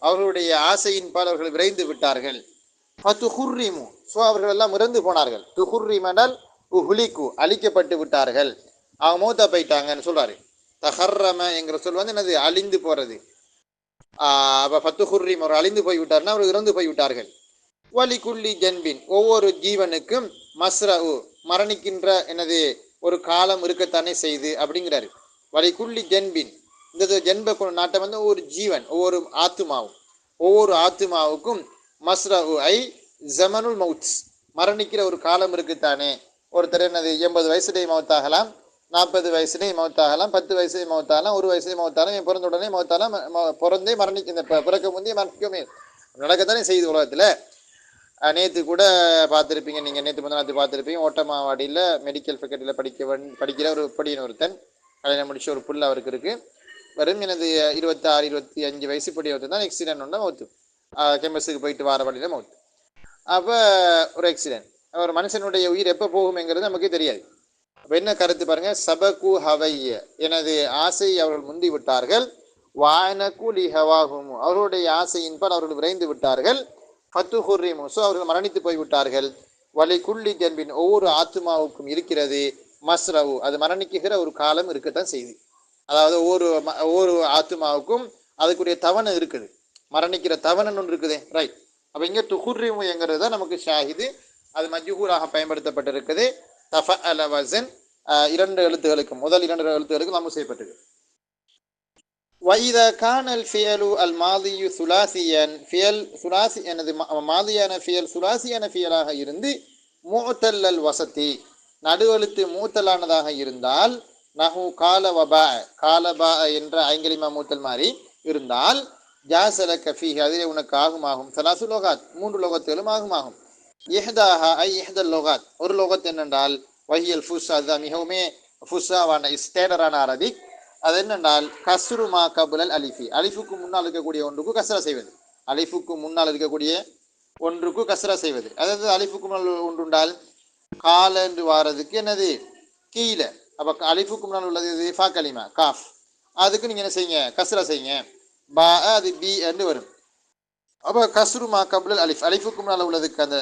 அவர்களுடைய ஆசையின் பால் அவர்கள் விரைந்து விட்டார்கள். அவர்கள் எல்லாம் இறந்து போனார்கள். துஹுர்ரிமனால் உஹ்லிகு அழிக்கப்பட்டு விட்டார்கள், அவங்க மௌத்தா போயிட்டாங்கன்னு சொல்றாரு. தஹர்ரம என்கிற சொல் என்னது, அழிந்து போறது. ஃபத்துஹுர்ரிம் அவர் அழிந்து போய் விட்டார்னா அவர் இறந்து போய் விட்டார்கள். வலிகுல்லி ஜன்பின் ஒவ்வொரு ஜீவனுக்கும் மஸ்ரஉ மரணிக்கின்ற எனது ஒரு காலம் இருக்கத்தானே செய்து அப்படிங்கிறாரு. வலிகுல்லி ஜன்பின் இந்த ஜென்ப நாட்டம் ஒவ்வொரு ஜீவன் ஒவ்வொரு ஆத்துமாவும் ஒவ்வொரு ஆத்துமாவுக்கும் மஸ்ரஉ ஐ ஜமனுல் மவுத் மரணிக்கிற ஒரு காலம் இருக்குத்தானே. ஒருத்தர் என்னது 80 வயசுலேயே மௌத்தாகலாம், 40 வயசுலேயே மௌத்தாகலாம், 10 வயசுலேயே மௌத்தாகலாம், 1 வயசுலேயே மௌத்தாகலாம், என் பிறந்த உடனே மௌத்தாகலாம், பிறந்தே மரணிக்க பிறக்க முந்தைய மரணிக்கவே நடக்கத்தானே செய்யுது உலகத்தில். நேற்று கூட பார்த்துருப்பீங்க, நீங்கள் நேற்று முதல் பார்த்துருப்பீங்க, ஓட்டமாவாடியில் மெடிக்கல் ஃபேக்கல்ட்டியில் படிக்கிற ஒரு படியின் ஒருத்தன் கல்யாணம் முடிச்ச ஒரு புல் அவருக்கு இருக்குது. வெறும் எனது 26 25 வயசு படி ஒருத்தன் தான் ஆக்சிடென்ட் ஒன்றா மௌத்து, கேம்பஸுக்கு போயிட்டு வர வழியில் மௌத்து. அப்போ ஒரு ஆக்சிடென்ட், ஒரு மனுஷனுடைய உயிர் எப்போ போகும்ங்கிறது நமக்கு தெரியாது. அப்போ என்ன கருத்து பாருங்க, சபகு ஹவைய எனது ஆசை அவர்கள் முந்தி விட்டார்கள், வானகு லி ஹவாஹும் அவர்களுடைய ஆசையின்பால் அவர்கள் விரைந்து விட்டார்கள், ஃபத்து ஹுர்ரிமு, ஸோ அவர்கள் மரணித்து போய்விட்டார்கள். வலி குள்ளி ஜன்பின், ஒவ்வொரு ஆத்மாவுக்கும் இருக்கிறது மஸ்ரவு, அது மரணிக்குகிற ஒரு காலம் இருக்கத்தான் செய்யுது. அதாவது ஒவ்வொரு ஆத்மாவுக்கும் அதுக்குரிய தவணை இருக்குது, மரணிக்கிற தவணை ஒன்று இருக்குது, ரைட். அப்போ இங்கே துஹுர்ரிமுங்கிறது தான் நமக்கு ஷாஹிது. அது மஜ்ஹூலாக பயன்படுத்தப்பட்டிருக்குது. தஃப அல வசன், இரண்டு எழுத்துகளுக்கும், முதல் இரண்டு எழுத்துகளுக்கும் நம்ம செய்யப்பட்டது. வைதா கானல் ஃபியலு அல் மாதியு சுலாசியன், ஃபியல் சுலாசி எனது மாதியான ஃபியல் சுலாசியான ஃபியலாக இருந்து மூத்தல் வசதி, நடுவெழுத்து மூத்தலானதாக இருந்தால், நஹு காலவபா, காலபா என்ற ஐங்கலிமா மூத்தல் மாதிரி இருந்தால், ஜாசல கஃபி, அதிலே உனக்கு ஆகுமாகும். சலாசு லோகாத், மூன்று லோகத்திலும் ஆகுமாகும். இஹ்தாஹா ஐ இஹ்தல் லோகாத், ஒரு லோகத் என்னென்றால் வஹியல் ஃபுஸ், அதுதான் மிகவுமே ஃபுஸ்ஸாவான ஸ்டேண்டரான அரபிக். அது என்னென்றால் கஸ்ருமா கபுலல் அலிஃபி, அலிஃபுக்கு முன்னால் இருக்கக்கூடிய ஒன்றுக்கு கஸ்ரா செய்வது, அலிஃபுக்கு முன்னால் இருக்கக்கூடிய ஒன்றுக்கு கஸ்ரா செய்வது. அதாவது அலிஃபுக்கு முன்னால் ஒன்றுண்டால் கால என்று வாரதுக்கு என்னது கீழே, அப்போ அலிஃபுக்கு முன்னால் உள்ளது இது ஃபா கலிமா காஃப், அதுக்கு நீங்கள் என்ன செய்யுங்க, கஸ்ரா செய்யுங்க. பா அது பி என்று வரும். அப்போ கஸ்ருமா கபுலல் அலிஃப், அலிஃபுக்கு முன்னால் உள்ளதுக்கு அந்த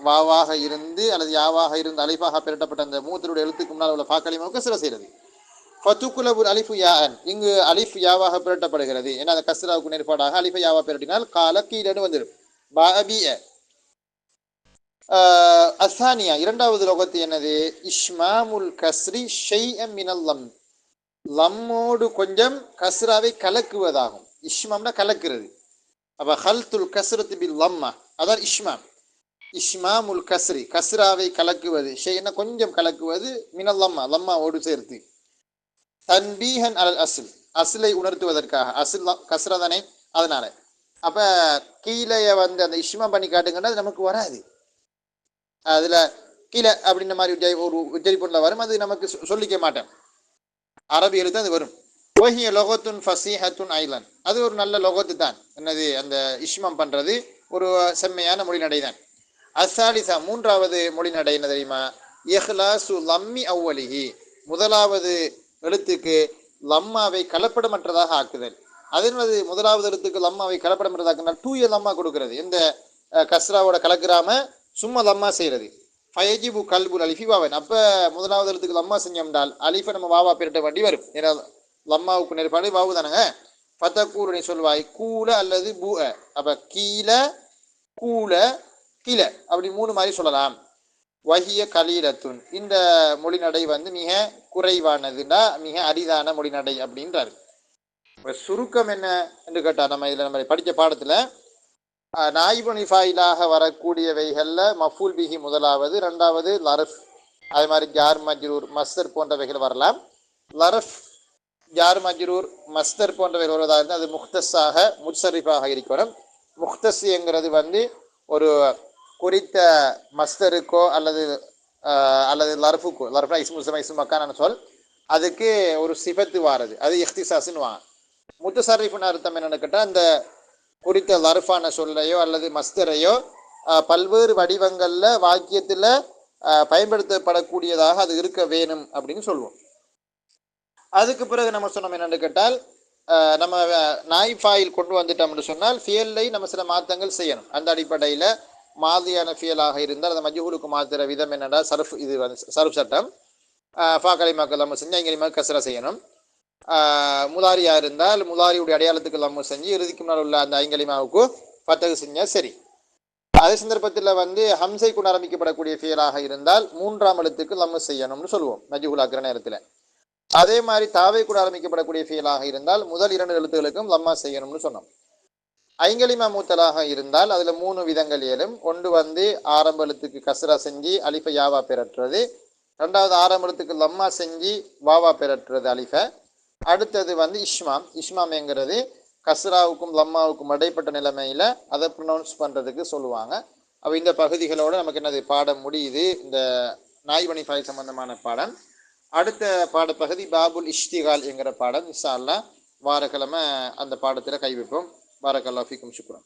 வாவாக இருந்து அல்லது யாவாக இருந்து அலிஃபாக பெறப்பட்ட அந்த மூத்தருடைய எழுத்துக்கு முன்னால் உள்ள ஃபா கலிமாவுக்கு கஸ்ரா செய்கிறது. ஃபத்துக்குலபுல் அலிஃபு யான், இங்கு அலிஃப் யாவாக பெறட்டப்படுகிறது. ஏன்னா அந்த கஸ்ராவுக்கு நேர்பாடாக அலிஃபை யாவா பெரட்டினால் கால கீழன்னு வந்துடும். பா பி அசானியா, இரண்டாவது லோகத்து என்னது, இஷ்மாமுல் கஸ்ரி ஷைஅம் மினல் லம், லம்மோடு கொஞ்சம் கஸ்ராவை கலக்குவதாகும். இஷ்மாம்னா கலக்கிறது. அப்போ ஹல்துல் கஸ்ரத்து பில் லம்மா, அதான் இஷ்மாம். இஷ்மாமுல் கஸ்ரி, கஸ்ராவை கலக்குவது, ஷைனா கொஞ்சம் கலக்குவது, மினல் லம்மா, லம்மாவோடு சேர்த்து. தன்பீஹன் அல் அஸ்ல், அஸ்லை உணர்த்துவதற்காக, அஸ்ல் கஸ்ரா தானே, அதனால. அப்போ கீழே வந்து அந்த இஷ்மா பண்ணி காட்டுங்கன்னா அது நமக்கு வராது. அதில் கீழே அப்படின்ற மாதிரி ஒரு உச்சரிப்புல வரும், அது நமக்கு சொல்லிக்க மாட்டேன், அரபி எழுத்து அது வரும். ஓஹிய லொகத்துன் ஃபசீஹத்துன் ஐலன், அது ஒரு நல்ல லொகத்து தான். என்னது அந்த இஷ்மம் பண்ணுறது ஒரு செம்மையான மொழிநடை தான். அசாலிசா, மூன்றாவது மொழிநடை என்ன தெரியுமா, இஹ்லாசு லம்மி அவ்வலிஹி, முதலாவது எழுத்துக்கு லம்மாவை கலப்படமற்றதாக ஆக்குதல். அதனது முதலாவது எழுத்துக்கு லம்மாவை கலப்படமற்றதாக்குனால் டூய லம்மா கொடுக்கிறது, எந்த கஸ்ராவோட கலக்கிறாம சும்மா லம்மா செய்கிறது. ஃபயஜிபு கல்புல் அலிஃபி வாவன், அப்போ முதலாவது எழுத்துக்கு லம்மா செஞ்சோம்னால் அலிஃபை நம்ம வாவா பெருட்ட வேண்டி வரும். ஏன்னா லம்மாவுக்கு நேர்பாடு வாவு தானங்க. ஃபத்தக்கூறு நீ சொல்வாய் கூல அல்லது பூ, அப்போ கீழ கூல கீழ அப்படி மூணு மாதிரி சொல்லலாம். வஹிய கலீலத்துன், இந்த மொழிநடை வந்து மிக குறைவானதுன்னா மிக அரிதான மொழிநடை அப்படின்றாரு. சுருக்கம் என்ன என்று கேட்டால், நம்ம இதில் நம்ம படித்த பாடத்தில் நாயிபு நிஃபாயிலாக வரக்கூடியவைகளில் மஃபூல் பிஹி முதலாவது, ரெண்டாவது லரஃப், அது மாதிரி ஜார் மஜ்ரூர் மஸ்தர் போன்றவைகள் வரலாம். லரஃப் ஜார் மஜ்ரூர் மஸ்தர் போன்றவைகள் வருவதாக இருந்தால் அது முக்தஸாக முட்சரிஃபாக இருக்கணும். முக்தஸுங்கிறது வந்து ஒரு குறித்த மஸ்தருக்கோ அல்லது லர்ஃபுக்கோ, லர்ஃபா இஸ்மு மக்கான சொல், அதுக்கு ஒரு சிபத்து வாரது, அது இஹ்திசாஸ்ன்னு வாங்க. முத்தசரிஃப்னு அர்த்தம் என்னென்னு கேட்டால், அந்த குறித்த லர்ஃபான சொல்லையோ அல்லது மஸ்தரையோ பல்வேறு வடிவங்களில் வாக்கியத்தில் பயன்படுத்தப்படக்கூடியதாக அது இருக்க வேணும் அப்படின்னு சொல்லுவோம். அதுக்கு பிறகு நம்ம சொன்னோம் என்னென்னு கேட்டால், நம்ம நாய் ஃபாயில் கொண்டு வந்துட்டோம்னு சொன்னால் ஃபியல்லை நம்ம சில மாற்றங்கள் செய்யணும். அந்த அடிப்படையில் மாதியான ஃபியலாக இருந்தால் அந்த மஜ்ஹூலுக்கு மாற்றுற விதம் என்னென்னா சர்ஃப், இது வந்து சர்ஃப் சட்டம். ஃபா கலிமாக்கள் நம்ம செஞ்சு ஐங்கலிமா கஸ்ரா செய்யணும். முலாரியாக இருந்தால் முலாரியுடைய அடையாளத்துக்கு நம்ம செஞ்சு இறுதிக்கு முன்னால் உள்ள அந்த ஐங்கலிமாவுக்கு ஃபத்தகு செஞ்சால் சரி. அதே சந்தர்ப்பத்தில் வந்து ஹம்சை கொண்டு ஆரம்பிக்கப்படக்கூடிய ஃபியலாக இருந்தால் மூன்றாம் எழுத்துக்கு நம்ம செய்யணும்னு சொல்லுவோம் மஜ்ஹூலாக்குற நேரத்தில். அதே மாதிரி தாவை கூட ஆரம்பிக்கப்படக்கூடிய ஃபியலாக இருந்தால் முதல் இரண்டு எழுத்துகளுக்கும் லம்மா செய்யணும்னு சொன்னோம். ஐங்கலிமா மூத்தலாக இருந்தால் அதில் மூணு விதங்கள் ஏலும். ஒன்று வந்து ஆரம்ப எழுத்துக்கு கஸ்ரா செஞ்சு அலிஃபை யாவா பெறற்றுறது, ரெண்டாவது ஆரம்ப எழுத்துக்கு லம்மா செஞ்சு வாவா பெறற்றுறது அலிஃபை. அடுத்தது வந்து இஷ்மாம்ங்கிறது கஸ்ராவுக்கும் லம்மாவுக்கும் இடைப்பட்ட நிலைமையில் அதை ப்ரொனவுன்ஸ் பண்ணுறதுக்கு சொல்லுவாங்க. அப்போ இந்த பகுதிகளோடு நமக்கு என்னது பாடம் முடியுது, இந்த நாய்வனி ஃபாய் சம்பந்தமான பாடம். அடுத்த பாடப்பகுதி பாபுல் இஷ்திகால் என்கிற பாடம். இன்ஷா அல்லாஹ் வாரக்கிழமை அந்த பாடத்தில் கை வைப்போம். பாரக்கல்லாஹு ஃபீக்கும், சுக்ரான்.